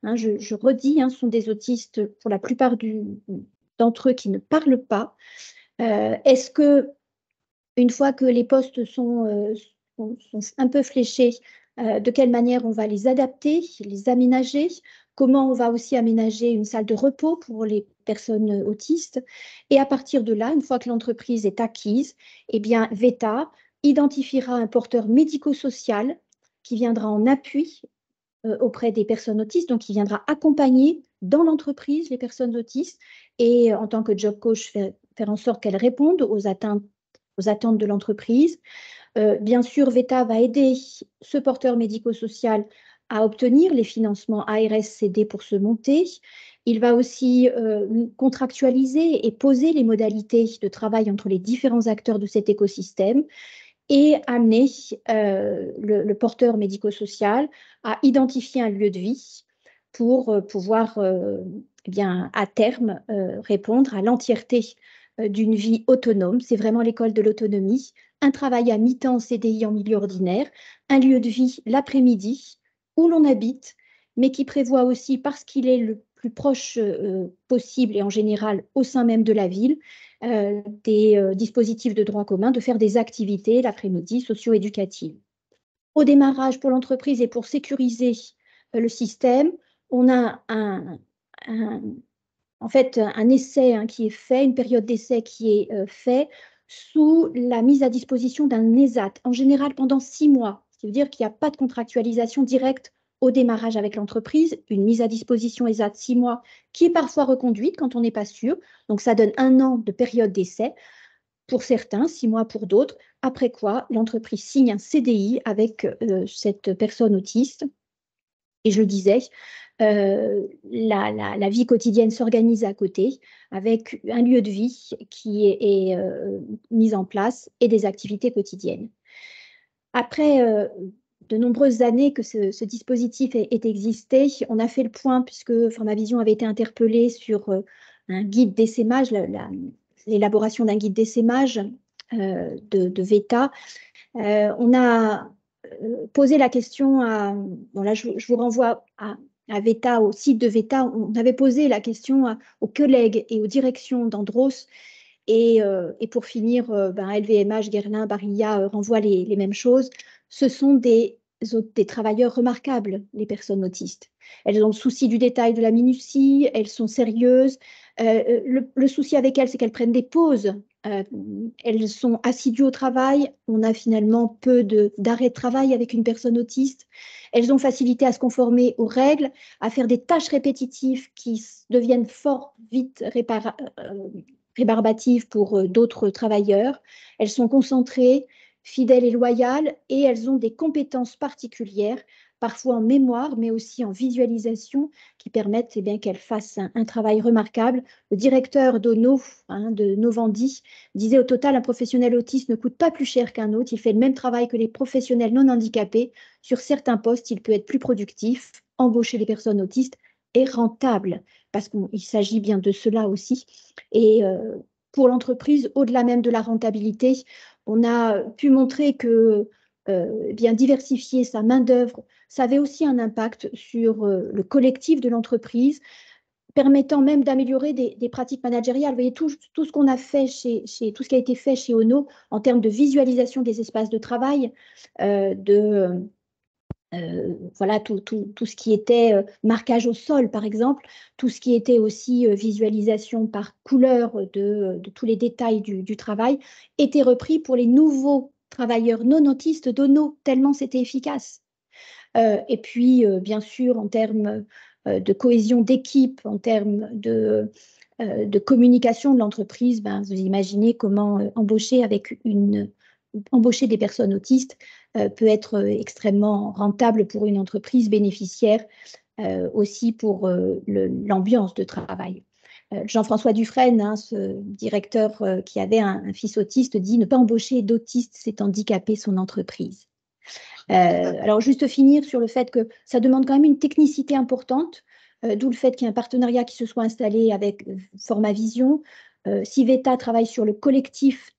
Je redis, ce sont des autistes pour la plupart d'entre eux qui ne parlent pas. Est-ce que, une fois que les postes sont un peu fléchés, de quelle manière on va les adapter, les aménager? Comment on va aussi aménager une salle de repos pour les personnes autistes? Et à partir de là, une fois que l'entreprise est acquise, VETA identifiera un porteur médico-social qui viendra en appui auprès des personnes autistes, donc qui viendra accompagner dans l'entreprise les personnes autistes et en tant que job coach, faire en sorte qu'elles répondent aux attentes de l'entreprise. Bien sûr, VETA va aider ce porteur médico-social à obtenir les financements ARS-CD pour se monter. Il va aussi contractualiser et poser les modalités de travail entre les différents acteurs de cet écosystème et amener le porteur médico-social à identifier un lieu de vie pour pouvoir à terme répondre à l'entièreté d'une vie autonome. C'est vraiment l'école de l'autonomie. Un travail à mi-temps CDI en milieu ordinaire, un lieu de vie l'après-midi où l'on habite, mais qui prévoit aussi, parce qu'il est le plus proche possible et en général au sein même de la ville, des dispositifs de droit commun, de faire des activités l'après-midi socio-éducatives. Au démarrage pour l'entreprise et pour sécuriser le système, on a en fait un essai qui est fait, une période d'essai qui est fait sous la mise à disposition d'un ESAT, en général pendant 6 mois, ce qui veut dire qu'il n'y a pas de contractualisation directe au démarrage avec l'entreprise, une mise à disposition ESAT 6 mois qui est parfois reconduite quand on n'est pas sûr, donc ça donne 1 an de période d'essai pour certains, 6 mois pour d'autres, après quoi l'entreprise signe un CDI avec cette personne autiste. Et je le disais, la vie quotidienne s'organise à côté avec un lieu de vie qui est mis en place et des activités quotidiennes. Après de nombreuses années que ce dispositif ait existé, on a fait le point puisque Formavision avait été interpellée sur un guide d'essaimage, l'élaboration d'un guide d'essaimage de VETA. On a posé la question bon là je vous renvoie à VETA, au site de VETA, on avait posé la question aux collègues et aux directions d'Andros et pour finir, LVMH, Guerlain, Barilla renvoient les mêmes choses. Ce sont des travailleurs remarquables, les personnes autistes. Elles ont le souci du détail, de la minutie, elles sont sérieuses. Le souci avec elles, c'est qu'elles prennent des pauses. Elles sont assidues au travail. On a finalement peu d'arrêt de travail avec une personne autiste. Elles ont facilité à se conformer aux règles, à faire des tâches répétitives qui deviennent fort vite rébarbatives pour d'autres travailleurs. Elles sont concentrées, fidèles et loyales, et elles ont des compétences particulières, parfois en mémoire, mais aussi en visualisation, qui permettent qu'elles fassent un travail remarquable. Le directeur d'Ono, de Novandi, disait au total, un professionnel autiste ne coûte pas plus cher qu'un autre, il fait le même travail que les professionnels non handicapés. Sur certains postes, il peut être plus productif, embaucher les personnes autistes est rentable, parce qu'il s'agit bien de cela aussi. Et pour l'entreprise, au-delà même de la rentabilité, on a pu montrer que diversifier sa main-d'œuvre, ça avait aussi un impact sur le collectif de l'entreprise, permettant même d'améliorer des pratiques managériales. Vous voyez, tout ce qu'on a fait tout ce qui a été fait chez Ono en termes de visualisation des espaces de travail, voilà, tout ce qui était marquage au sol, par exemple, tout ce qui était aussi visualisation par couleur de tous les détails du travail, était repris pour les nouveaux travailleurs non autistes d'Ono, tellement c'était efficace. Et puis, bien sûr, en termes de cohésion d'équipe, en termes de communication de l'entreprise, vous imaginez comment embaucher des personnes autistes peut être extrêmement rentable pour une entreprise bénéficiaire, aussi pour l'ambiance de travail. Jean-François Dufresne, ce directeur qui avait un fils autiste, dit « Ne pas embaucher d'autistes, c'est handicaper son entreprise ». Alors, juste finir sur le fait que ça demande quand même une technicité importante, d'où le fait qu'il y ait un partenariat qui se soit installé avec Formavision. Si VETA travaille sur le collectif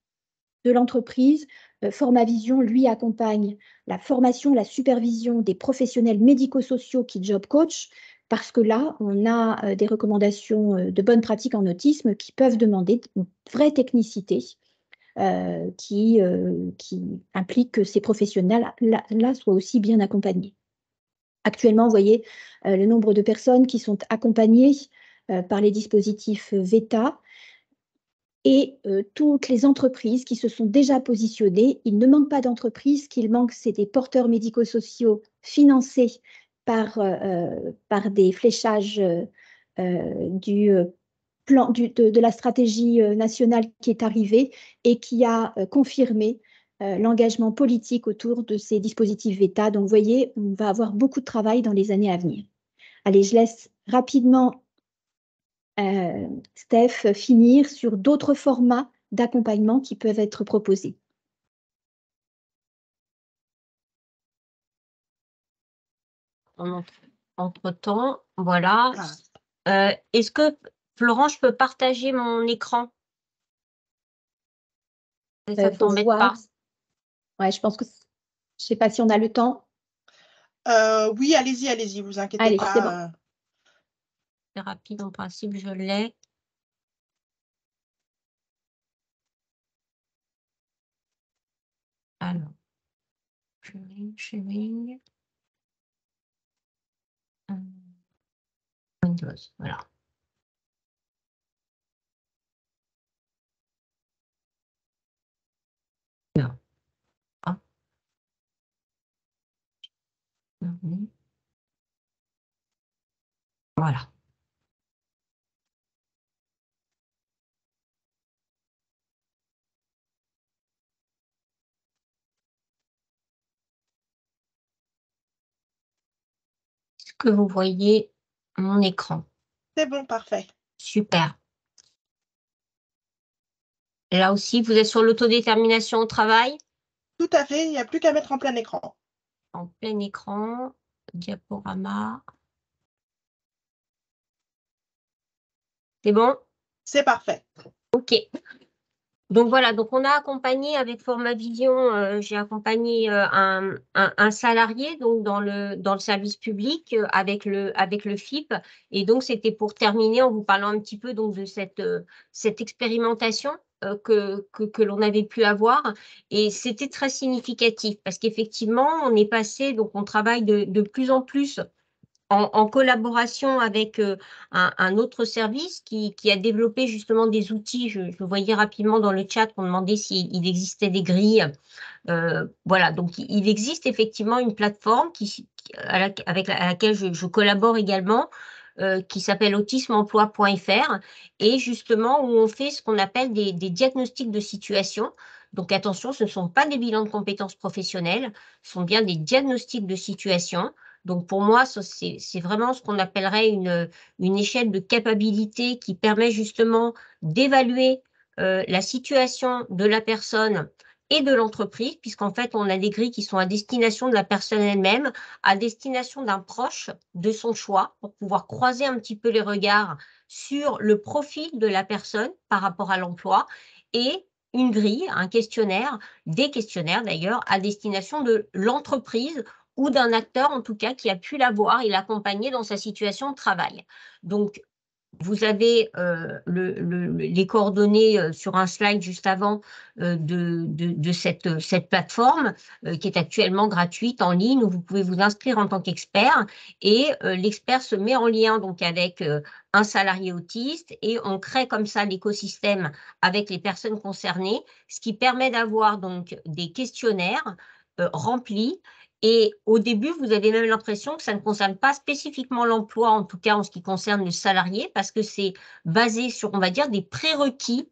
de l'entreprise, Formavision, lui, accompagne la formation, la supervision des professionnels médico-sociaux qui job coach, parce que là, on a des recommandations de bonnes pratiques en autisme qui peuvent demander une vraie technicité qui implique que ces professionnels-là soient aussi bien accompagnés. Actuellement, vous voyez le nombre de personnes qui sont accompagnées par les dispositifs VETA, et toutes les entreprises qui se sont déjà positionnées. Il ne manque pas d'entreprises, ce qu'il manque, c'est des porteurs médico-sociaux financés par des fléchages de la stratégie nationale qui est arrivée et qui a confirmé l'engagement politique autour de ces dispositifs VETA. Donc, vous voyez, on va avoir beaucoup de travail dans les années à venir. Allez, je laisse rapidement Steph finir sur d'autres formats d'accompagnement qui peuvent être proposés. Entre-temps, voilà. Est-ce que, Florent, je peux partager mon écran? Ça ne Faut t'embête voir. pas? Ouais, je pense que, je ne sais pas si on a le temps. Oui, allez-y, vous inquiétez Allez, c'est bon. pas. C'est rapide, en principe, je l'ai. Alors, sharing. Windows, voilà. Non. Ah. Voilà. Est-ce que vous voyez mon écran? C'est bon, parfait. Super. Là aussi, vous êtes sur l'autodétermination au travail? Tout à fait, il n'y a plus qu'à mettre en plein écran. En plein écran, diaporama. C'est bon? C'est parfait. OK. Donc voilà, donc on a accompagné avec Formavision, j'ai accompagné un salarié donc dans le service public avec le FIP. Et donc c'était pour terminer en vous parlant un petit peu donc de cette expérimentation que l'on avait pu avoir. Et c'était très significatif parce qu'effectivement, on est passé, donc on travaille de plus en plus en collaboration avec un autre service qui a développé justement des outils. Je voyais rapidement dans le chat qu'on demandait s'il existait des grilles. Voilà, donc il existe effectivement une plateforme avec à laquelle je collabore également, qui s'appelle autismeemploi.fr, et justement où on fait ce qu'on appelle des diagnostics de situation. Donc attention, ce ne sont pas des bilans de compétences professionnelles, ce sont bien des diagnostics de situation. Donc pour moi, c'est vraiment ce qu'on appellerait une échelle de capacité qui permet justement d'évaluer la situation de la personne et de l'entreprise, puisqu'en fait, on a des grilles qui sont à destination de la personne elle-même, à destination d'un proche de son choix, pour pouvoir croiser un petit peu les regards sur le profil de la personne par rapport à l'emploi, et une grille, un questionnaire, des questionnaires d'ailleurs, à destination de l'entreprise ou d'un acteur en tout cas qui a pu l'avoir et l'accompagner dans sa situation de travail. Donc, vous avez les coordonnées sur un slide juste avant de cette plateforme qui est actuellement gratuite en ligne, où vous pouvez vous inscrire en tant qu'expert, et l'expert se met en lien donc avec un salarié autiste, et on crée comme ça l'écosystème avec les personnes concernées, ce qui permet d'avoir donc des questionnaires remplis. Et au début, vous avez même l'impression que ça ne concerne pas spécifiquement l'emploi, en tout cas en ce qui concerne le salarié, parce que c'est basé sur, on va dire, des prérequis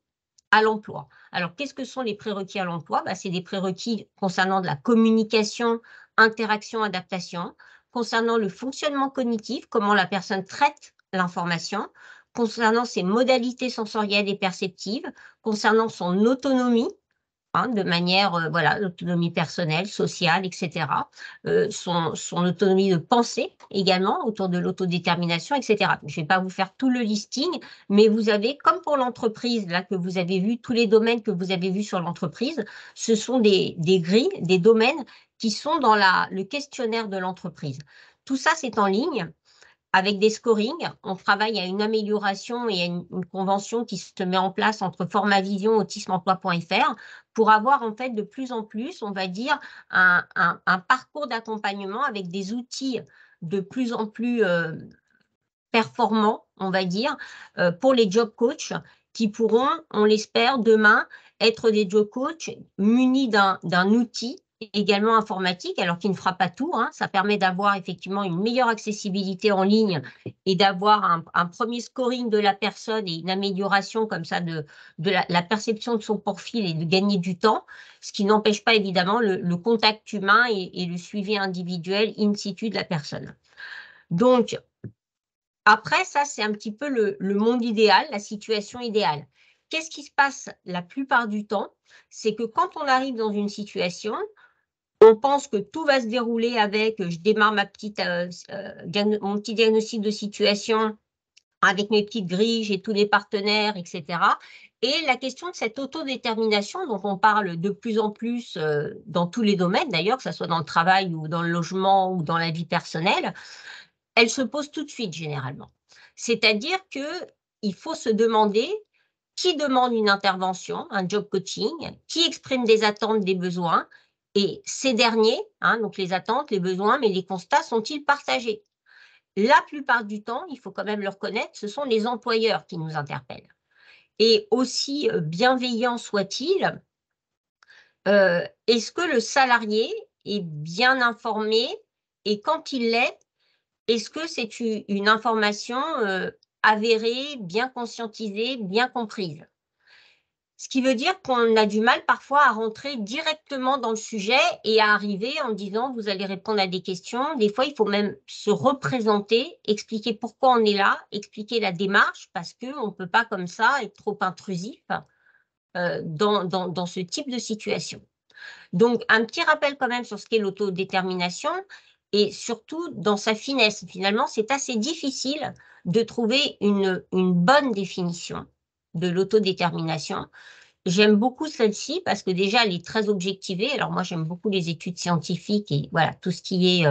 à l'emploi. Alors, qu'est-ce que sont les prérequis à l'emploi? C'est des prérequis concernant de la communication, interaction, adaptation, concernant le fonctionnement cognitif, comment la personne traite l'information, concernant ses modalités sensorielles et perceptives, concernant son autonomie, de manière, voilà, l'autonomie personnelle, sociale, etc. Son autonomie de pensée également, autour de l'autodétermination, etc. Je ne vais pas vous faire tout le listing, mais vous avez, comme pour l'entreprise, là, que vous avez vu, tous les domaines que vous avez vus sur l'entreprise, ce sont des grilles, des domaines qui sont dans le questionnaire de l'entreprise. Tout ça, c'est en ligne, avec des scorings. On travaille à une amélioration et à une convention qui se met en place entre Formavision et autismeemploi.fr pour avoir en fait de plus en plus, on va dire, un parcours d'accompagnement avec des outils de plus en plus performants, on va dire, pour les job coachs qui pourront, on l'espère, demain être des job coachs munis d'un outil également informatique, alors qu'il ne fera pas tout. Ça permet d'avoir effectivement une meilleure accessibilité en ligne et d'avoir un premier scoring de la personne et une amélioration comme ça de la perception de son profil et de gagner du temps, ce qui n'empêche pas évidemment le contact humain et le suivi individuel in situ de la personne. Donc, après, ça, c'est un petit peu le monde idéal, la situation idéale. Qu'est-ce qui se passe la plupart du temps? C'est que quand on arrive dans une situation, on pense que tout va se dérouler avec je démarre mon petit diagnostic de situation avec mes petites grilles, j'ai tous les partenaires, etc. Et la question de cette autodétermination dont on parle de plus en plus dans tous les domaines, d'ailleurs, que ce soit dans le travail ou dans le logement ou dans la vie personnelle, elle se pose tout de suite généralement. C'est-à-dire qu'il faut se demander qui demande une intervention, un job coaching, qui exprime des attentes, des besoins, et ces derniers, donc les attentes, les besoins, mais les constats sont-ils partagés? La plupart du temps, il faut quand même le reconnaître, ce sont les employeurs qui nous interpellent. Et aussi bienveillant soit-il, est-ce que le salarié est bien informé et quand il l'est, est-ce que c'est une information avérée, bien conscientisée, bien comprise? Ce qui veut dire qu'on a du mal parfois à rentrer directement dans le sujet et à arriver en disant vous allez répondre à des questions. Des fois, il faut même se représenter, expliquer pourquoi on est là, expliquer la démarche parce qu'on ne peut pas comme ça être trop intrusif dans ce type de situation. Donc, un petit rappel quand même sur ce qu'est l'autodétermination et surtout dans sa finesse. Finalement, c'est assez difficile de trouver une bonne définition de l'autodétermination. J'aime beaucoup celle-ci parce que déjà, elle est très objectivée. Alors moi, j'aime beaucoup les études scientifiques et voilà, tout ce qui est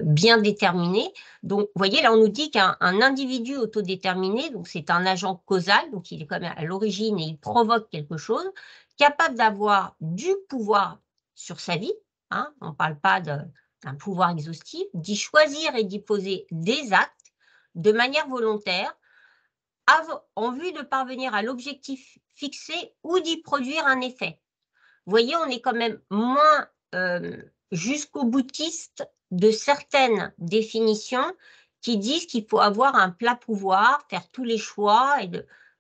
bien déterminé. Donc, vous voyez, là, on nous dit qu'un individu autodéterminé, donc c'est un agent causal, donc il est quand même à l'origine et il provoque quelque chose, capable d'avoir du pouvoir sur sa vie, on ne parle pas d'un pouvoir exhaustif, d'y choisir et d'y poser des actes de manière volontaire, en vue de parvenir à l'objectif fixé ou d'y produire un effet. Vous voyez, on est quand même moins jusqu'au boutiste de certaines définitions qui disent qu'il faut avoir un plat pouvoir, faire tous les choix.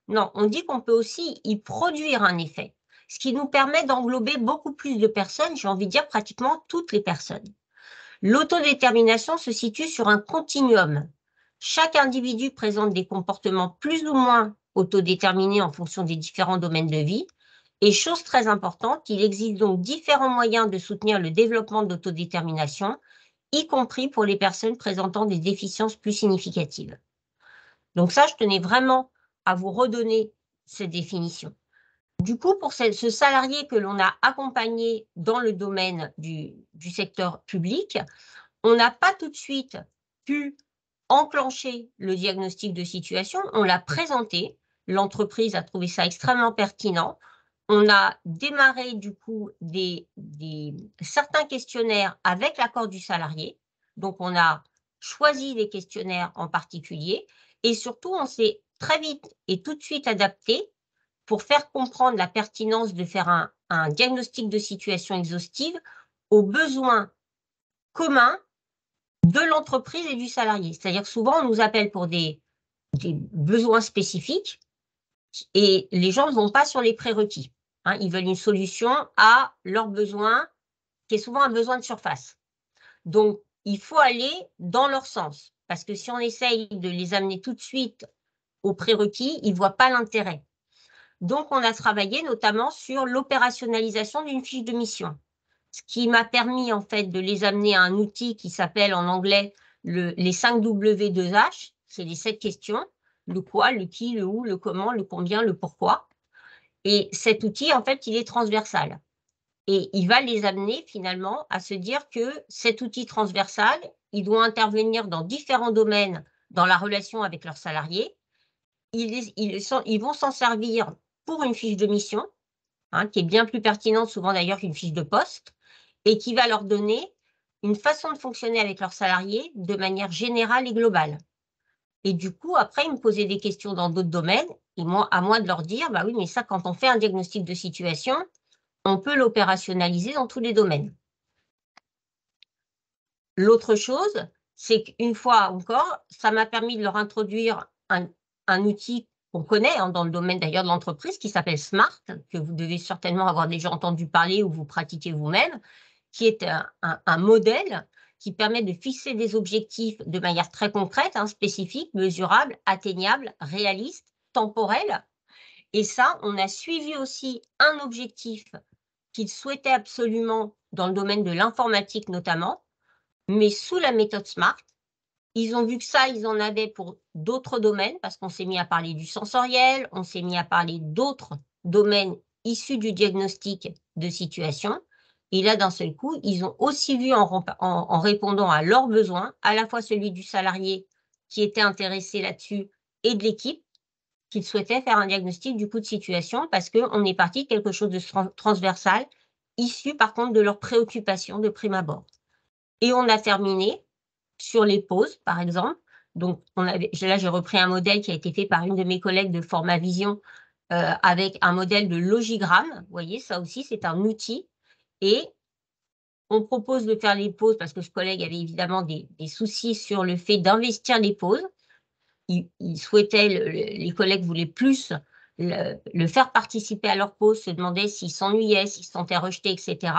Non, on dit qu'on peut aussi y produire un effet, ce qui nous permet d'englober beaucoup plus de personnes, j'ai envie de dire pratiquement toutes les personnes. L'autodétermination se situe sur un continuum. Chaque individu présente des comportements plus ou moins autodéterminés en fonction des différents domaines de vie. Et chose très importante, il existe donc différents moyens de soutenir le développement de l'autodétermination, y compris pour les personnes présentant des déficiences plus significatives. Donc ça, je tenais vraiment à vous redonner cette définition. Du coup, pour ce salarié que l'on a accompagné dans le domaine du secteur public, on n'a pas tout de suite pu enclencher le diagnostic de situation, on l'a présenté, l'entreprise a trouvé ça extrêmement pertinent, on a démarré du coup certains questionnaires avec l'accord du salarié, donc on a choisi des questionnaires en particulier et surtout on s'est très vite et tout de suite adapté pour faire comprendre la pertinence de faire un diagnostic de situation exhaustive aux besoins communs de l'entreprise et du salarié. C'est-à-dire que souvent, on nous appelle pour des besoins spécifiques et les gens ne vont pas sur les prérequis. Ils veulent une solution à leurs besoins, qui est souvent un besoin de surface. Donc, il faut aller dans leur sens. Parce que si on essaye de les amener tout de suite aux prérequis, ils ne voient pas l'intérêt. Donc, on a travaillé notamment sur l'opérationnalisation d'une fiche de mission. Ce qui m'a permis en fait de les amener à un outil qui s'appelle en anglais les 5 W2H, c'est les 7 questions, le quoi, le qui, le où, le comment, le combien, le pourquoi. Et cet outil, en fait, il est transversal. Et il va les amener finalement à se dire que cet outil transversal, il doit intervenir dans différents domaines dans la relation avec leurs salariés. Ils vont s'en servir pour une fiche de mission, qui est bien plus pertinente souvent d'ailleurs qu'une fiche de poste, et qui va leur donner une façon de fonctionner avec leurs salariés de manière générale et globale. Et du coup, après, ils me posaient des questions dans d'autres domaines, et à moi de leur dire, bah oui, mais ça, quand on fait un diagnostic de situation, on peut l'opérationnaliser dans tous les domaines. L'autre chose, c'est qu'une fois encore, ça m'a permis de leur introduire un outil qu'on connaît dans le domaine d'ailleurs de l'entreprise, qui s'appelle SMART, que vous devez certainement avoir déjà entendu parler ou vous pratiquez vous-même, qui est un modèle qui permet de fixer des objectifs de manière très concrète, spécifique, mesurable, atteignable, réaliste, temporel. Et ça, on a suivi aussi un objectif qu'ils souhaitaient absolument dans le domaine de l'informatique notamment, mais sous la méthode SMART. ils ont vu que ça, ils en avaient pour d'autres domaines, parce qu'on s'est mis à parler du sensoriel, on s'est mis à parler d'autres domaines issus du diagnostic de situation. Et là, d'un seul coup, ils ont aussi vu en répondant à leurs besoins, à la fois celui du salarié qui était intéressé là-dessus et de l'équipe, qu'ils souhaitaient faire un diagnostic du coup de situation, parce qu'on est parti de quelque chose de transversal, issu par contre de leurs préoccupations de prime abord. Et on a terminé sur les pauses, par exemple. Donc, là, j'ai repris un modèle qui a été fait par une de mes collègues de Formavision avec un modèle de logigramme. Vous voyez, ça aussi, c'est un outil. Et on propose de faire les pauses parce que ce collègue avait évidemment des soucis sur le fait d'investir les pauses. Il souhaitait, les collègues voulaient plus le faire participer à leur pause, se demandaient s'ils s'ennuyaient, s'ils se sentaient rejetés, etc.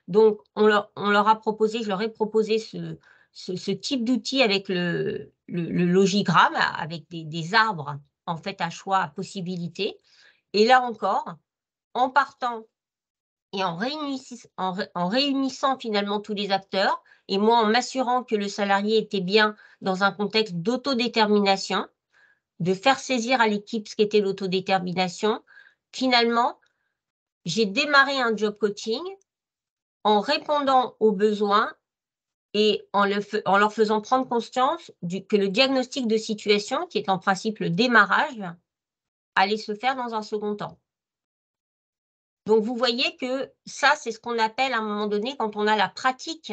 Donc, on leur a proposé, je leur ai proposé ce type d'outil avec le logigramme, avec des arbres en fait à choix, à possibilités. Et là encore, en partant et en réunissant finalement tous les acteurs, et moi en m'assurant que le salarié était bien dans un contexte d'autodétermination, de faire saisir à l'équipe ce qu'était l'autodétermination, finalement, j'ai démarré un job coaching en répondant aux besoins et en leur faisant prendre conscience que le diagnostic de situation, qui est en principe le démarrage, allait se faire dans un second temps. Donc, vous voyez que ça, c'est ce qu'on appelle à un moment donné, quand on a la pratique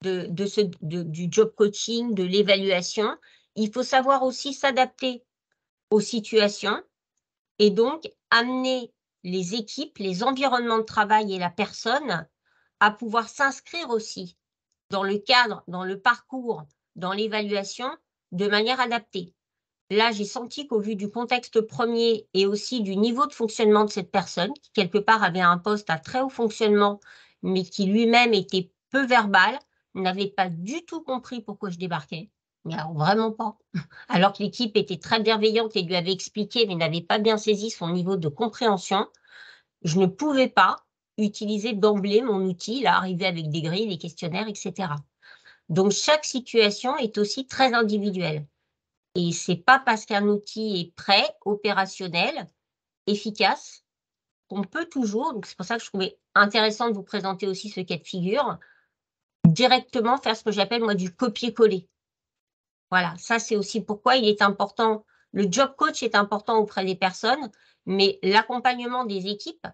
du job coaching, de l'évaluation, il faut savoir aussi s'adapter aux situations et donc amener les équipes, les environnements de travail et la personne à pouvoir s'inscrire aussi dans le cadre, dans le parcours, dans l'évaluation de manière adaptée. Là, j'ai senti qu'au vu du contexte premier et aussi du niveau de fonctionnement de cette personne, qui quelque part avait un poste à très haut fonctionnement, mais qui lui-même était peu verbal, n'avait pas du tout compris pourquoi je débarquais. Mais alors, vraiment pas. Alors que l'équipe était très bienveillante et lui avait expliqué, mais n'avait pas bien saisi son niveau de compréhension, je ne pouvais pas utiliser d'emblée mon outil, là, arriver avec des grilles, des questionnaires, etc. Donc, chaque situation est aussi très individuelle. Et ce n'est pas parce qu'un outil est prêt, opérationnel, efficace, qu'on peut toujours, donc c'est pour ça que je trouvais intéressant de vous présenter aussi ce cas de figure, directement faire ce que j'appelle moi du copier-coller. Voilà, ça c'est aussi pourquoi il est important, le job coach est important auprès des personnes, mais l'accompagnement des équipes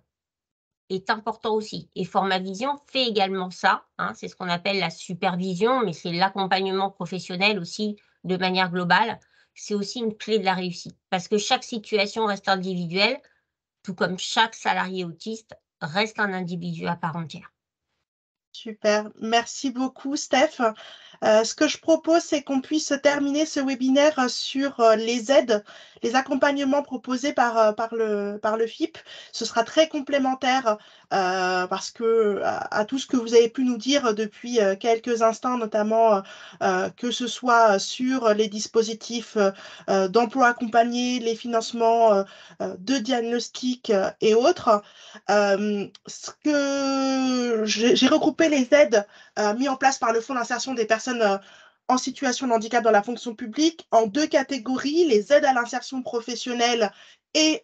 est important aussi. Et Formavision fait également ça, hein, c'est ce qu'on appelle la supervision, mais c'est l'accompagnement professionnel aussi de manière globale. C'est aussi une clé de la réussite parce que chaque situation reste individuelle, tout comme chaque salarié autiste reste un individu à part entière. Super, merci beaucoup Steph. Ce que je propose, c'est qu'on puisse terminer ce webinaire sur les aides, les accompagnements proposés par le FIP. Ce sera très complémentaire parce que à tout ce que vous avez pu nous dire depuis quelques instants, notamment que ce soit sur les dispositifs d'emploi accompagné, les financements de diagnostic et autres. Ce que j'ai regroupé les aides mises en place par le Fonds d'insertion des personnes en situation de handicap dans la fonction publique en deux catégories, les aides à l'insertion professionnelle et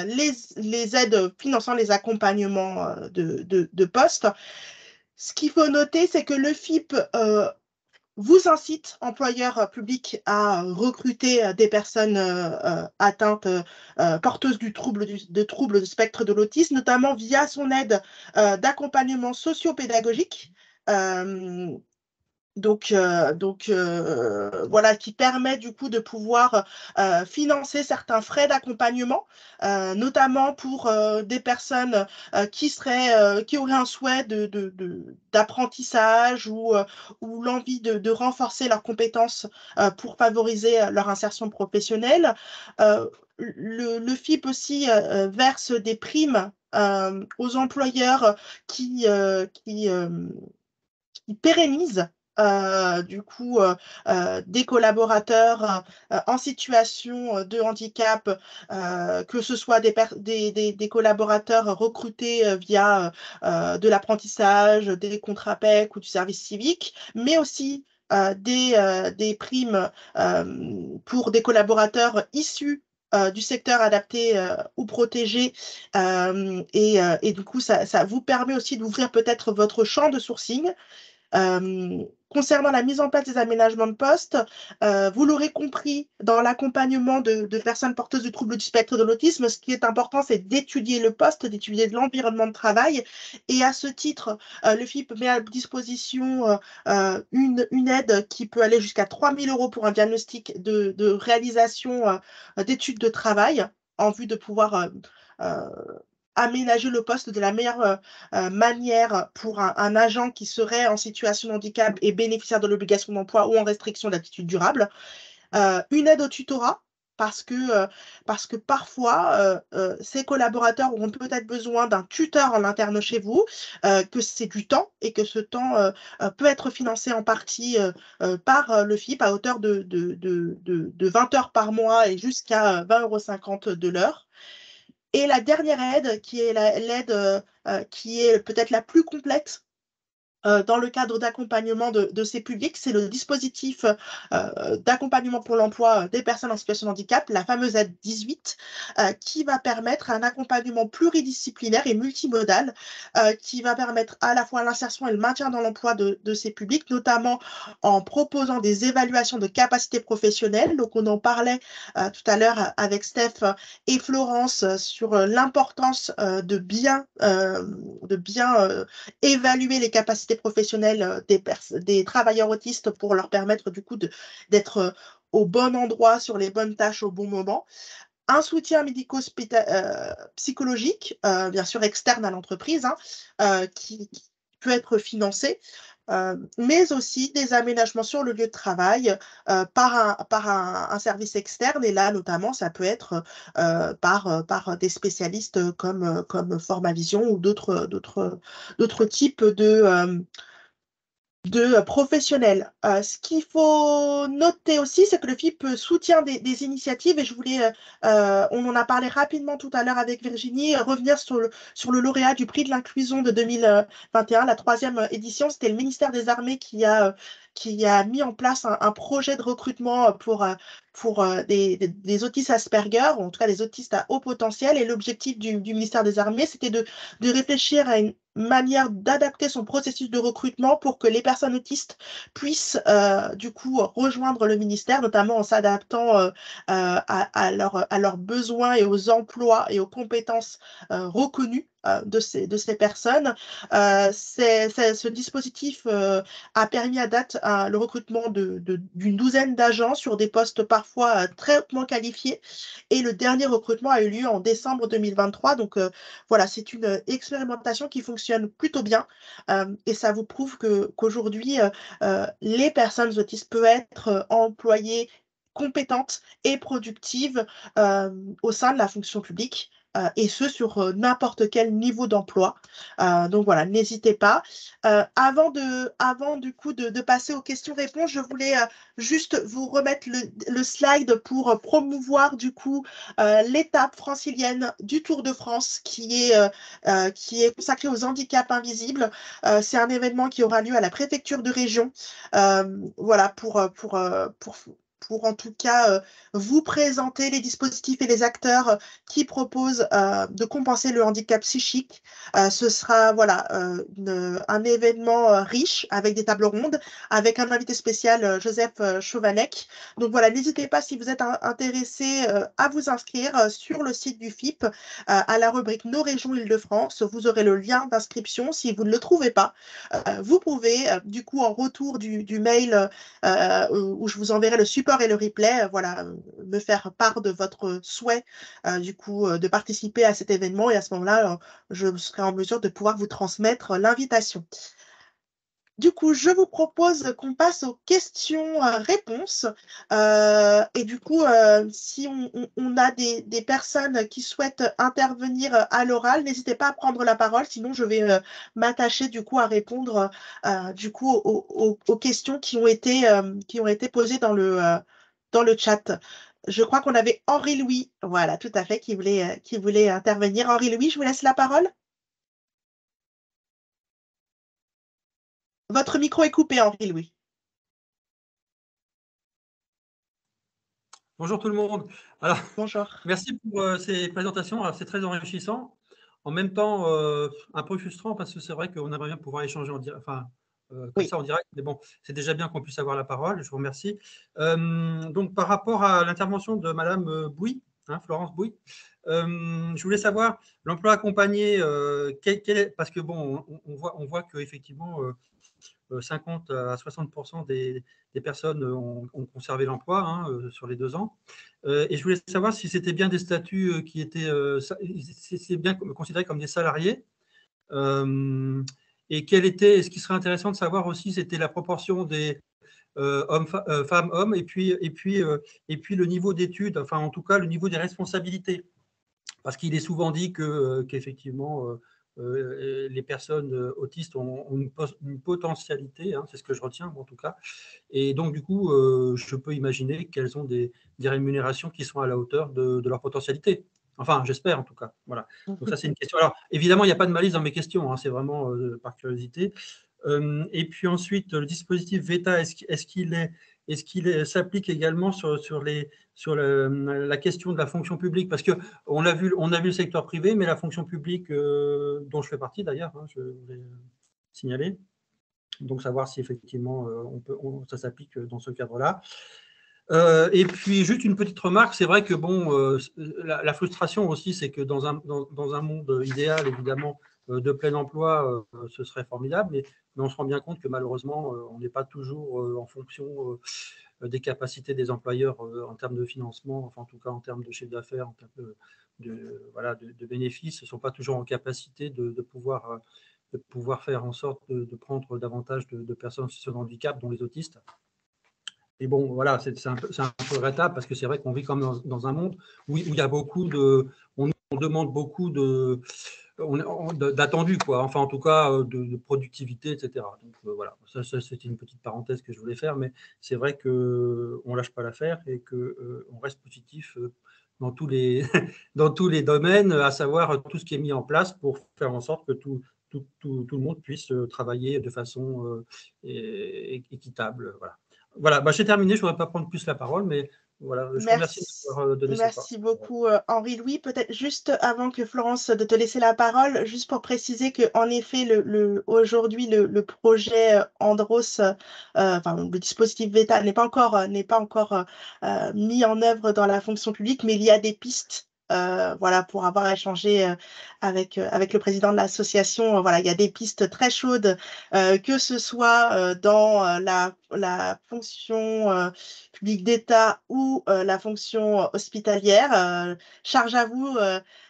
les aides finançant les accompagnements de poste. Ce qu'il faut noter, c'est que le FIP vous incite, employeurs publics, à recruter des personnes atteintes, porteuses du trouble de spectre de l'autisme, notamment via son aide d'accompagnement socio-pédagogique. Voilà, qui permet du coup de pouvoir financer certains frais d'accompagnement, notamment pour des personnes qui auraient un souhait d'apprentissage ou l'envie de renforcer leurs compétences pour favoriser leur insertion professionnelle. Le FIP aussi verse des primes aux employeurs qui pérennisent du coup des collaborateurs en situation de handicap, que ce soit des collaborateurs recrutés via de l'apprentissage, des contrats PEC ou du service civique, mais aussi des primes pour des collaborateurs issus du secteur adapté ou protégé. Et du coup, ça vous permet aussi d'ouvrir peut-être votre champ de sourcing. Concernant la mise en place des aménagements de poste, vous l'aurez compris, dans l'accompagnement de personnes porteuses du trouble du spectre de l'autisme, ce qui est important, c'est d'étudier le poste, d'étudier l'environnement de travail. Et à ce titre, le FIP met à disposition une aide qui peut aller jusqu'à 3 000 € pour un diagnostic de réalisation d'études de travail en vue de pouvoir aménager le poste de la meilleure manière pour un agent qui serait en situation de handicap et bénéficiaire de l'obligation d'emploi ou en restriction d'aptitude durable. Une aide au tutorat, parce que parfois, ces collaborateurs auront peut-être besoin d'un tuteur en interne chez vous, que c'est du temps et que ce temps peut être financé en partie par le FIP à hauteur de 20 heures par mois et jusqu'à 20,50 € de l'heure. Et la dernière aide, qui est l'aide qui est peut-être la plus complète dans le cadre d'accompagnement de ces publics, c'est le dispositif d'accompagnement pour l'emploi des personnes en situation de handicap, la fameuse aide 18, qui va permettre un accompagnement pluridisciplinaire et multimodal, qui va permettre à la fois l'insertion et le maintien dans l'emploi de ces publics, notamment en proposant des évaluations de capacités professionnelles. Donc, on en parlait tout à l'heure avec Steph et Florence sur l'importance de bien évaluer les capacités professionnelles des travailleurs autistes pour leur permettre du coup d'être au bon endroit, sur les bonnes tâches au bon moment. Un soutien médico-psychologique, bien sûr externe à l'entreprise, qui peut être financé, mais aussi des aménagements sur le lieu de travail par un service externe. Et là, notamment, ça peut être par des spécialistes comme Formavision ou d'autres types de professionnels. Ce qu'il faut noter aussi, c'est que le FIP soutient des initiatives, et on en a parlé rapidement tout à l'heure avec Virginie, revenir sur le lauréat du prix de l'inclusion de 2021, la 3e édition. C'était le ministère des Armées qui a mis en place un projet de recrutement pour des autistes Asperger, ou en tout cas des autistes à haut potentiel. Et l'objectif du ministère des Armées, c'était de réfléchir à une manière d'adapter son processus de recrutement pour que les personnes autistes puissent du coup rejoindre le ministère, notamment en s'adaptant à leurs besoins et aux emplois et aux compétences reconnues de ces personnes. Ce dispositif a permis à date le recrutement d'une douzaine d'agents sur des postes parfois très hautement qualifiés, et le dernier recrutement a eu lieu en décembre 2023. Donc voilà, c'est une expérimentation qui fonctionne plutôt bien, et ça vous prouve qu'aujourd'hui, les personnes autistes peuvent être employées compétentes et productives au sein de la fonction publique, et ce sur n'importe quel niveau d'emploi. Donc voilà, n'hésitez pas. Avant du coup de passer aux questions-réponses, je voulais juste vous remettre le slide pour promouvoir du coup l'étape francilienne du Tour de France qui est consacrée aux handicaps invisibles. C'est un événement qui aura lieu à la préfecture de région. Voilà, pour en tout cas vous présenter les dispositifs et les acteurs qui proposent de compenser le handicap psychique. Ce sera voilà, un événement riche avec des tables rondes, avec un invité spécial, Joseph Chovanec. Donc voilà, n'hésitez pas, si vous êtes intéressé, à vous inscrire sur le site du FIP à la rubrique Nos régions Île-de-France. Vous aurez le lien d'inscription. Si vous ne le trouvez pas, vous pouvez du coup en retour du mail où je vous enverrai le support et le replay, voilà, me faire part de votre souhait du coup de participer à cet événement, et à ce moment-là, je serai en mesure de pouvoir vous transmettre l'invitation. Du coup, je vous propose qu'on passe aux questions-réponses. Et du coup, si on a des personnes qui souhaitent intervenir à l'oral, n'hésitez pas à prendre la parole, sinon je vais m'attacher du coup à répondre du coup aux questions qui ont été posées dans le chat. Je crois qu'on avait Henri-Louis, voilà, tout à fait, qui voulait intervenir. Henri-Louis, je vous laisse la parole. Votre micro est coupé, Henri-Louis. Bonjour tout le monde. Alors, Bonjour. merci pour ces présentations. Alors, c'est très enrichissant. En même temps, un peu frustrant parce que c'est vrai qu'on aimerait bien pouvoir échanger comme Oui. ça en direct. Mais bon, c'est déjà bien qu'on puisse avoir la parole. Je vous remercie. Donc, par rapport à l'intervention de Madame Bouy, Florence Bouy, je voulais savoir l'emploi accompagné, parce que bon, on voit qu'effectivement, 50 à 60% des personnes ont conservé l'emploi sur les 2 ans. Et je voulais savoir si c'était bien des statuts qui étaient c'est bien considéré comme des salariés. Et ce qui serait intéressant de savoir aussi, c'était la proportion des femmes, hommes, et puis le niveau d'études, enfin en tout cas le niveau des responsabilités. Parce qu'il est souvent dit qu'effectivement, les personnes autistes ont une potentialité, c'est ce que je retiens en tout cas. Et donc, du coup, je peux imaginer qu'elles ont des rémunérations qui sont à la hauteur de leur potentialité. Enfin, j'espère en tout cas. Voilà. Donc, ça, c'est une question. Alors, évidemment, il n'y a pas de malice dans mes questions, c'est vraiment par curiosité. Et puis ensuite, le dispositif VETA, est-ce qu'il s'applique également sur la question de la fonction publique? Parce qu'on a vu le secteur privé, mais la fonction publique, dont je fais partie d'ailleurs, je voulais signaler. Donc, savoir si effectivement ça s'applique dans ce cadre-là. Et puis, juste une petite remarque, c'est vrai que bon, la frustration aussi, c'est que dans un monde idéal, évidemment, de plein emploi, ce serait formidable, mais on se rend bien compte que malheureusement, on n'est pas toujours en fonction des capacités des employeurs en termes de financement, enfin en tout cas en termes de chiffre d'affaires, en termes de bénéfices, ne sont pas toujours en capacité de pouvoir faire en sorte de prendre davantage de personnes en situation de handicap, dont les autistes. Et bon, voilà, c'est un peu regrettable parce que c'est vrai qu'on vit quand même dans un monde où il y a beaucoup on demande beaucoup d'attendus, quoi. Enfin, en tout cas, de productivité, etc. Donc, voilà, ça c'était une petite parenthèse que je voulais faire, mais c'est vrai qu'on ne lâche pas l'affaire et qu'on reste positif dans tous les, dans tous les domaines, à savoir tout ce qui est mis en place pour faire en sorte que tout le monde puisse travailler de façon équitable. Voilà. Voilà, j'ai terminé, je ne voudrais pas prendre plus la parole, mais voilà, je vous remercie d'avoir donné cette parole. Merci beaucoup, Henri-Louis. Peut-être juste avant que Florence, de te laisser la parole, juste pour préciser qu'en effet, aujourd'hui, le projet Andros, le dispositif VETA n'est pas encore mis en œuvre dans la fonction publique, mais il y a des pistes. Voilà, pour avoir échangé avec le président de l'association, voilà, il y a des pistes très chaudes, que ce soit dans la fonction publique d'État ou la fonction hospitalière. Charge à vous,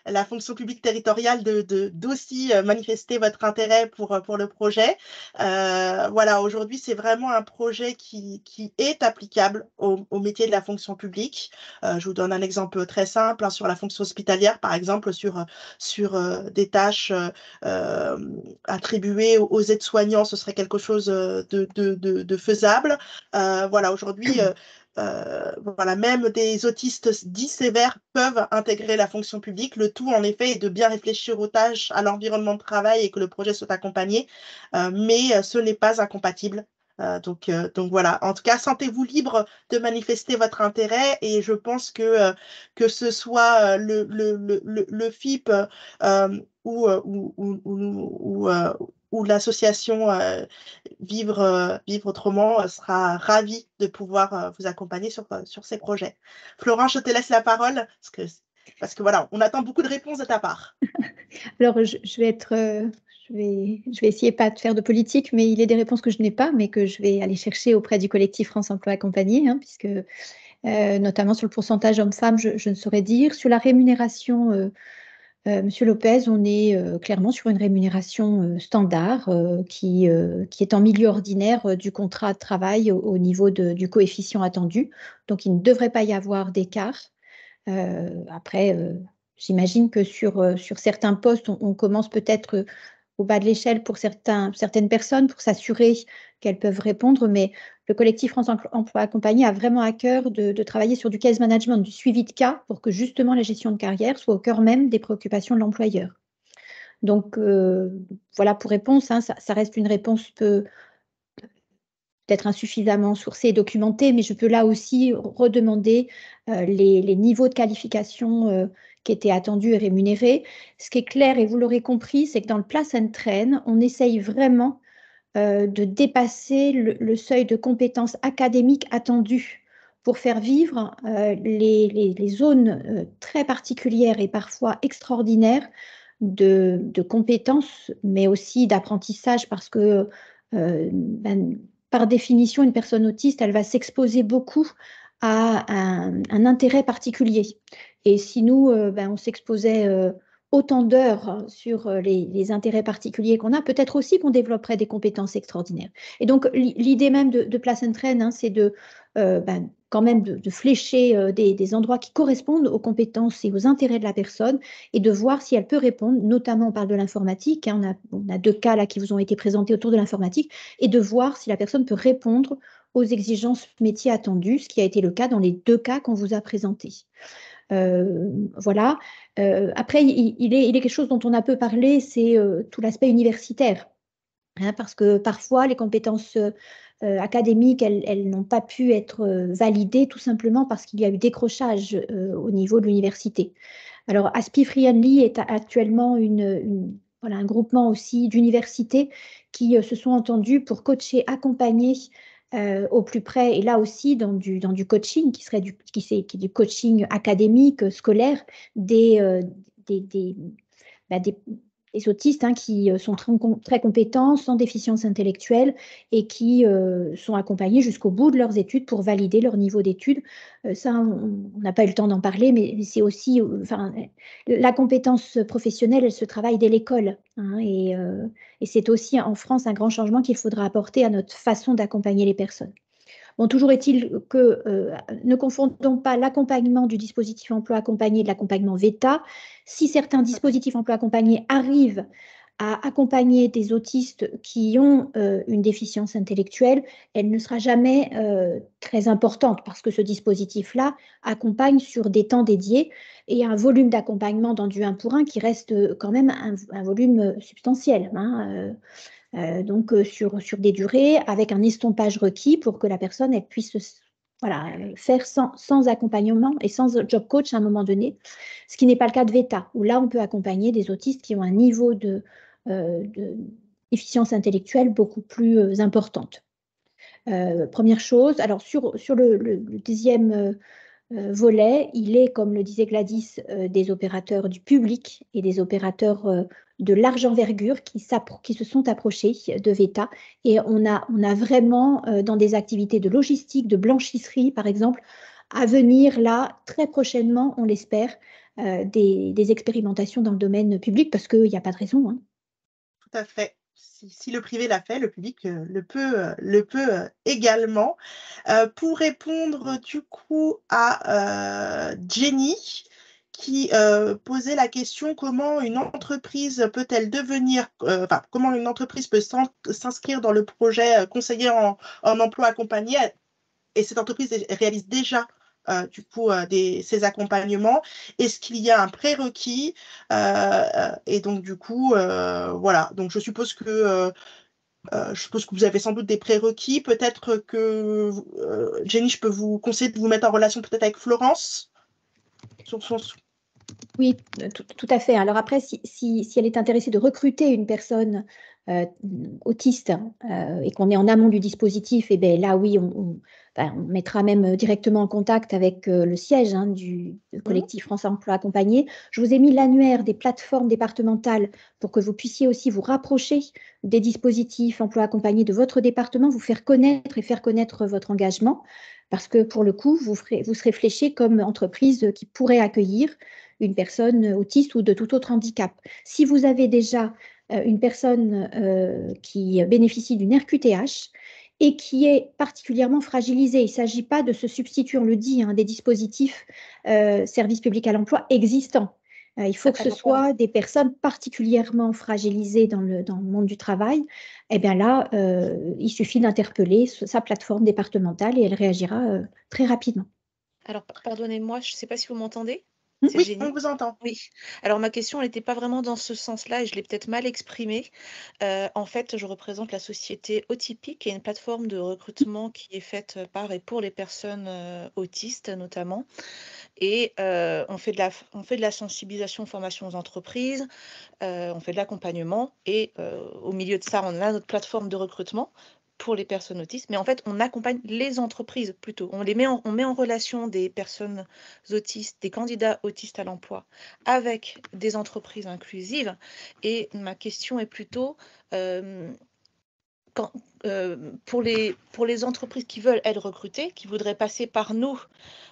la fonction publique territoriale, d'aussi manifester votre intérêt pour le projet. Voilà, aujourd'hui, c'est vraiment un projet qui est applicable au métier de la fonction publique. Je vous donne un exemple très simple sur la fonction hospitalière, par exemple, sur des tâches attribuées aux aides-soignants, ce serait quelque chose de faisable. Voilà, aujourd'hui, voilà, même des autistes dits sévères peuvent intégrer la fonction publique. Le tout, en effet, est de bien réfléchir aux tâches, à l'environnement de travail et que le projet soit accompagné, mais ce n'est pas incompatible. Donc voilà, en tout cas, sentez-vous libre de manifester votre intérêt et je pense que ce soit le FIP ou l'association Vivre Autrement sera ravie de pouvoir vous accompagner sur ces projets. Florence, je te laisse la parole parce que voilà, on attend beaucoup de réponses de ta part. Alors, je vais essayer pas de faire de politique, mais il y a des réponses que je n'ai pas, mais que je vais aller chercher auprès du collectif France Emploi Accompagné, puisque notamment sur le pourcentage hommes-femmes, je ne saurais dire. Sur la rémunération, Monsieur Lopez, on est clairement sur une rémunération standard qui est en milieu ordinaire du contrat de travail au niveau du coefficient attendu. Donc, il ne devrait pas y avoir d'écart. Après, j'imagine que sur certains postes, on commence peut-être au bas de l'échelle pour certaines personnes pour s'assurer qu'elles peuvent répondre, mais le collectif France Emploi Accompagné a vraiment à cœur de travailler sur du case management, du suivi de cas pour que justement la gestion de carrière soit au cœur même des préoccupations de l'employeur. Donc, voilà pour réponse, ça reste une réponse peu peut-être insuffisamment sourcé et documenté, mais je peux là aussi redemander les niveaux de qualification qui étaient attendus et rémunérés. Ce qui est clair, et vous l'aurez compris, c'est que dans le Place and Train, on essaye vraiment de dépasser le seuil de compétences académiques attendues pour faire vivre les zones très particulières et parfois extraordinaires de compétences, mais aussi d'apprentissage, parce que par définition, une personne autiste, elle va s'exposer beaucoup à un intérêt particulier. Et si nous, on s'exposait autant d'heures sur les intérêts particuliers qu'on a, peut-être aussi qu'on développerait des compétences extraordinaires. Et donc, l'idée même de Place and Train, hein, c'est quand même de flécher des endroits qui correspondent aux compétences et aux intérêts de la personne et de voir si elle peut répondre, notamment on parle de l'informatique, hein, on a 2 cas là qui vous ont été présentés autour de l'informatique, et de voir si la personne peut répondre aux exigences métiers attendues, ce qui a été le cas dans les 2 cas qu'on vous a présentés. Voilà. Après, il est quelque chose dont on a peu parlé, c'est tout l'aspect universitaire. Hein, parce que parfois, les compétences académiques, elles n'ont pas pu être validées tout simplement parce qu'il y a eu décrochage au niveau de l'université. Alors, Aspi Friendly est actuellement voilà, un groupement aussi d'universités qui se sont entendus pour coacher, accompagner au plus près, et là aussi dans du coaching qui est du coaching académique, scolaire, des autistes, hein, qui sont très compétents, sans déficience intellectuelle, et qui sont accompagnés jusqu'au bout de leurs études pour valider leur niveau d'études. Ça, on n'a pas eu le temps d'en parler, mais c'est aussi, la compétence professionnelle, elle se travaille dès l'école, hein, et c'est aussi en France un grand changement qu'il faudra apporter à notre façon d'accompagner les personnes. Bon, toujours est-il que ne confondons pas l'accompagnement du dispositif emploi accompagné de l'accompagnement VETA. Si certains dispositifs emploi accompagné arrivent à accompagner des autistes qui ont une déficience intellectuelle, elle ne sera jamais très importante parce que ce dispositif-là accompagne sur des temps dédiés et un volume d'accompagnement dans du 1 pour 1 qui reste quand même un volume substantiel, hein, donc sur des durées avec un estompage requis pour que la personne elle puisse faire sans accompagnement et sans job coach à un moment donné, ce qui n'est pas le cas de VETA, où là on peut accompagner des autistes qui ont un niveau de déficience intellectuelle beaucoup plus importante. Première chose, alors sur le deuxième volet, il est, comme le disait Gladys, des opérateurs du public et des opérateurs de large envergure qui se sont approchés de VETA. Et on a vraiment, dans des activités de logistique, de blanchisserie, par exemple, à venir là, très prochainement, on l'espère, des expérimentations dans le domaine public, parce qu'il n'y a pas de raison. Hein. Tout à fait. Si le privé l'a fait, le public le peut également. Pour répondre du coup à Jenny, qui posait la question comment une entreprise peut-elle devenir, comment une entreprise peut s'inscrire dans le projet conseiller en emploi accompagné, et cette entreprise réalise déjà du coup ces accompagnements. Est-ce qu'il y a un prérequis et donc du coup voilà, donc je suppose que vous avez sans doute des prérequis. Peut-être que Jenny, je peux vous conseiller de vous mettre en relation peut-être avec Florence sur son. Oui, tout à fait. Alors après, si elle est intéressée de recruter une personne autiste et qu'on est en amont du dispositif, et bien là, oui, on mettra même directement en contact avec le siège, hein, du collectif France Emploi Accompagné. Je vous ai mis l'annuaire des plateformes départementales pour que vous puissiez aussi vous rapprocher des dispositifs Emploi Accompagné de votre département, vous faire connaître et faire connaître votre engagement, parce que pour le coup, vous serez fléché comme entreprise qui pourrait accueillir une personne autiste ou de tout autre handicap. Si vous avez déjà une personne qui bénéficie d'une RQTH et qui est particulièrement fragilisée, il ne s'agit pas de se substituer, on le dit, hein, des dispositifs services publics à l'emploi existants. Il faut que ce soit des personnes particulièrement fragilisées dans le monde du travail. Eh bien là, il suffit d'interpeller sa plateforme départementale et elle réagira très rapidement. Alors, pardonnez-moi, je ne sais pas si vous m'entendez. C'est Oui, Jenny. on vous entend. Oui. Alors ma question n'était pas vraiment dans ce sens-là et je l'ai peut-être mal exprimée. En fait, je représente la société Autypique, qui est une plateforme de recrutement qui est faite par et pour les personnes autistes notamment. Et on fait de la sensibilisation, formation aux entreprises, on fait de l'accompagnement et au milieu de ça, on a notre plateforme de recrutement pour les personnes autistes. Mais en fait, on accompagne les entreprises plutôt. On met en relation des personnes autistes, des candidats autistes à l'emploi avec des entreprises inclusives. Et ma question est plutôt quand, pour les entreprises qui veulent être recrutées, qui voudraient passer par nous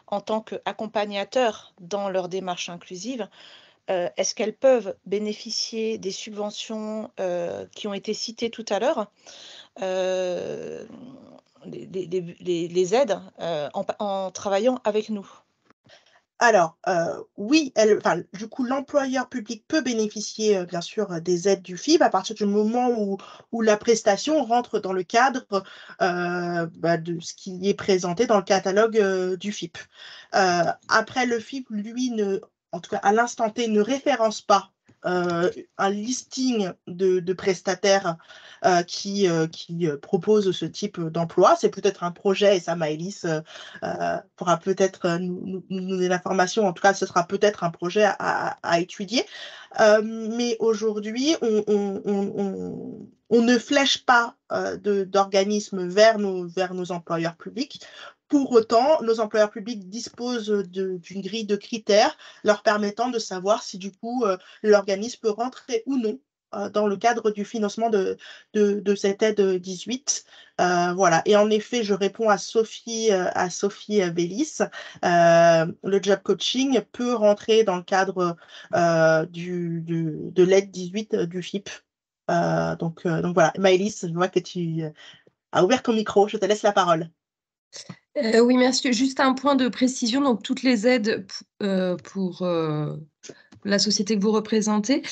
en tant qu'accompagnateurs dans leur démarche inclusive, est-ce qu'elles peuvent bénéficier des subventions qui ont été citées tout à l'heure, les aides, en travaillant avec nous? Alors, oui, du coup, l'employeur public peut bénéficier, bien sûr, des aides du FIP à partir du moment où la prestation rentre dans le cadre de ce qui est présenté dans le catalogue du FIP. Après, le FIP, lui, en tout cas à l'instant T, ne référence pas un listing de prestataires qui proposent ce type d'emploi. C'est peut-être un projet, et ça, Maëlys pourra peut-être nous donner l'information. En tout cas, ce sera peut-être un projet à étudier. Mais aujourd'hui, on ne flèche pas d'organismes vers nos employeurs publics. Pour autant, nos employeurs publics disposent d'une grille de critères leur permettant de savoir si du coup l'organisme peut rentrer ou non dans le cadre du financement de cette aide 18. Voilà. Et en effet, je réponds à Sophie Bélis. Le job coaching peut rentrer dans le cadre de l'aide 18 du FIP. Donc voilà. Maëlys, je vois que tu as ouvert ton micro. Je te laisse la parole. Oui, merci. Juste un point de précision. Donc, toutes les aides pour la société que vous représentez,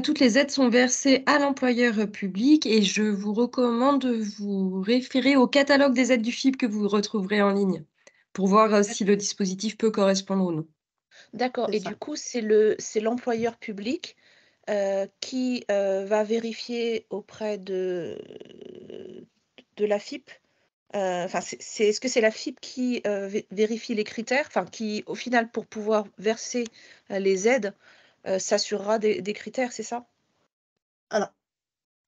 toutes les aides sont versées à l'employeur public et je vous recommande de vous référer au catalogue des aides du FIP que vous retrouverez en ligne pour voir si le dispositif peut correspondre ou non. D'accord. Et du coup, c'est l'employeur public qui va vérifier auprès de la FIP. Est-ce que c'est la FIP qui vérifie les critères, enfin qui, au final, pour pouvoir verser les aides, s'assurera des critères, c'est ça? Alors,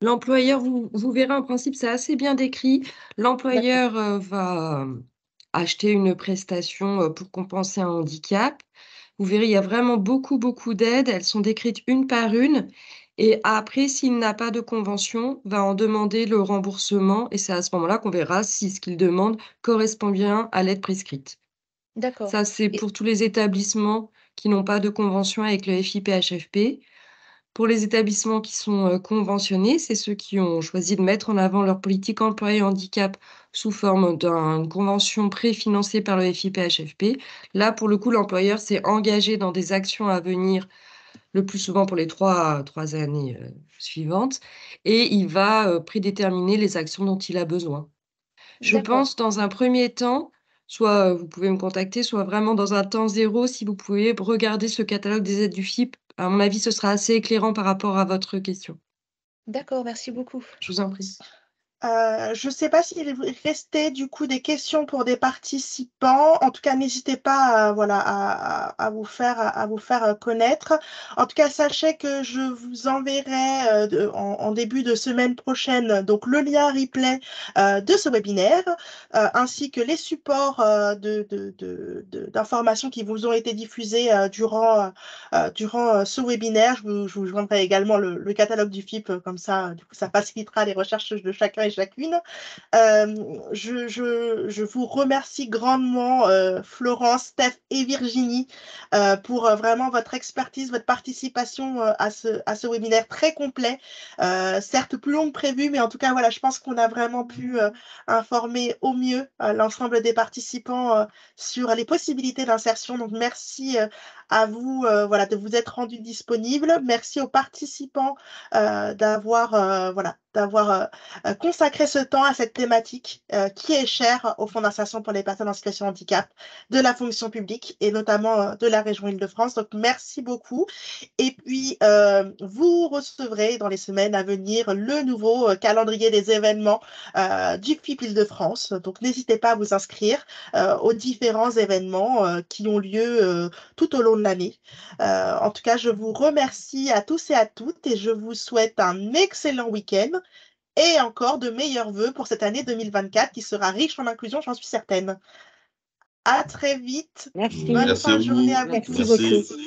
l'employeur, vous verrez, en principe, c'est assez bien décrit. L'employeur va acheter une prestation pour compenser un handicap. Vous verrez, il y a vraiment beaucoup, beaucoup d'aides. Elles sont décrites une par une. Et après, s'il n'a pas de convention, va en demander le remboursement. Et c'est à ce moment-là qu'on verra si ce qu'il demande correspond bien à l'aide prescrite. D'accord. Ça, c'est pour tous les établissements qui n'ont pas de convention avec le FIP-HFP. Pour les établissements qui sont conventionnés, c'est ceux qui ont choisi de mettre en avant leur politique emploi et handicap sous forme d'une convention préfinancée par le FIP-HFP. Là, pour le coup, l'employeur s'est engagé dans des actions à venir, le plus souvent pour les trois années suivantes, et il va prédéterminer les actions dont il a besoin. Je pense, dans un premier temps, soit vous pouvez me contacter, soit vraiment dans un temps zéro, si vous pouvez regarder ce catalogue des aides du FIP. À mon avis, ce sera assez éclairant par rapport à votre question. D'accord, merci beaucoup. Je vous en prie. Je ne sais pas s'il restait du coup des questions pour des participants. En tout cas, n'hésitez pas à vous faire connaître. En tout cas, sachez que je vous enverrai en début de semaine prochaine donc le lien replay de ce webinaire ainsi que les supports d'informations qui vous ont été diffusés durant ce webinaire. Je vous joindrai également le catalogue du FIP, comme ça, du coup, ça facilitera les recherches de chacun et chacune. Je vous remercie grandement, Florence, Steph et Virginie, pour vraiment votre expertise, votre participation à ce webinaire très complet, certes plus long que prévu, mais en tout cas, voilà, je pense qu'on a vraiment pu informer au mieux l'ensemble des participants sur les possibilités d'insertion. Donc, merci à vous de vous être rendus disponibles. Merci aux participants d'avoir d'avoir consacré ce temps à cette thématique qui est chère au Fonds d'insertion pour les personnes en situation de handicap de la fonction publique et notamment de la région Île-de-France. Donc, merci beaucoup. Et puis, vous recevrez dans les semaines à venir le nouveau calendrier des événements du FIP Île-de-France. Donc, n'hésitez pas à vous inscrire aux différents événements qui ont lieu tout au long de l'année. En tout cas, je vous remercie à tous et à toutes et je vous souhaite un excellent week-end et encore de meilleurs vœux pour cette année 2024 qui sera riche en inclusion, j'en suis certaine. À très vite. Merci. Bonne Merci fin à de journée vous. à vous. Merci Merci. beaucoup.